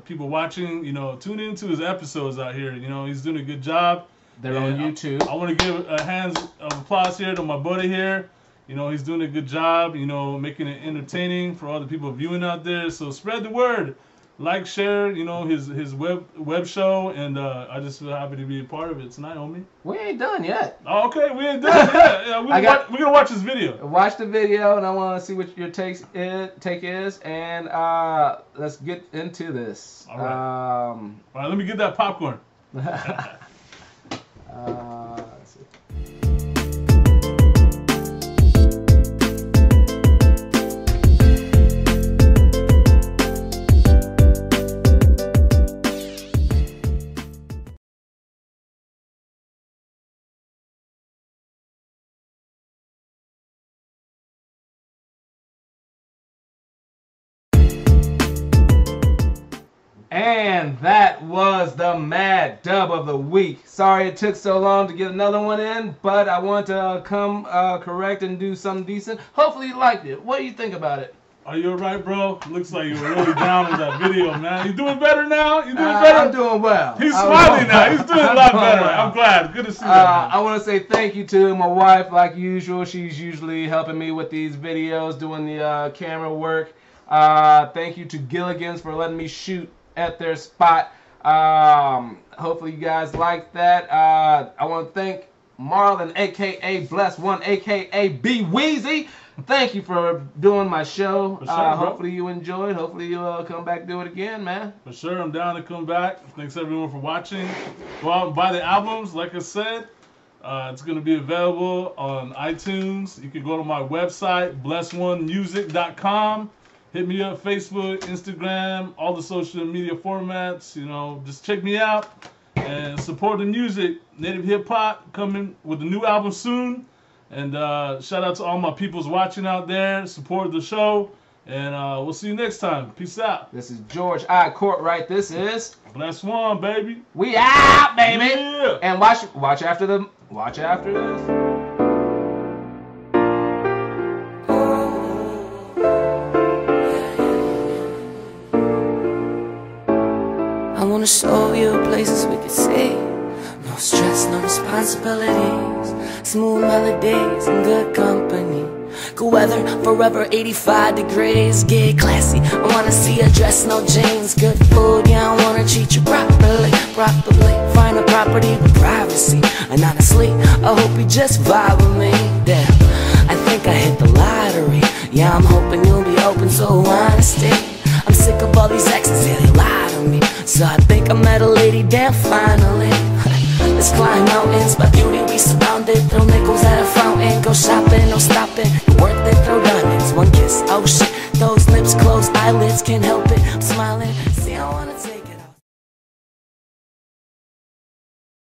people watching, you know, tune into his episodes out here. You know, he's doing a good job. They're on YouTube. I want to give a hands of applause here to my buddy here. You know, he's doing a good job, you know, making it entertaining for all the people viewing out there. So spread the word. Like, share, you know, his web show, and I just feel happy to be a part of it tonight, homie. We ain't done yet. Oh, okay, we ain't done. Yeah, we're gonna watch this video. Watch the video, and I want to see what your take is, and let's get into this. All right. All right, let me get that popcorn. Let's see. And that was the Mad Dub of the week. Sorry it took so long to get another one in, but I want to come correct and do something decent. Hopefully you liked it. What do you think about it? Are you alright, bro? Looks like you were really down with that video, man. You doing better now? You doing better? I'm doing well. He's smiling now. He's doing a lot better. Well. I'm glad. Good to see that. I want to say thank you to my wife, like usual. She's usually helping me with these videos, doing the camera work. Thank you to Gilligan's for letting me shoot at their spot. Hopefully you guys like that. I want to thank Marlon, aka Blest One, aka B Weezy. Thank you for doing my show. For sure, hopefully you enjoyed. Hopefully you'll come back and do it again, man. For sure, I'm down to come back. Thanks everyone for watching. Go out and buy the albums, like I said. It's going to be available on iTunes. You can go to my website, blessonemusic.com. Hit me up, Facebook, Instagram, all the social media formats. You know, just check me out and support the music. Native Hip Hop coming with a new album soon. And shout out to all my peoples watching out there. Support the show. And we'll see you next time. Peace out. This is George I. Courtright. This is Blest One, baby. We out, baby. Yeah. And watch after this. I wanna show you places we could see. No stress, no responsibilities, smooth melodies and good company. Good weather, forever 85 degrees. Get classy, I wanna see you dress, no jeans. Good food, yeah, I wanna treat you properly. Find a property with privacy. And honestly, I hope you just vibe with me. Damn, I think I hit the lottery. Yeah, I'm hoping you'll be open, so honesty. I'm sick of all these exes, yeah, they lie to me. So I think I met a lady, damn, finally. Let's climb mountains, by beauty we surrounded. Throw nickels at a fountain, go shopping.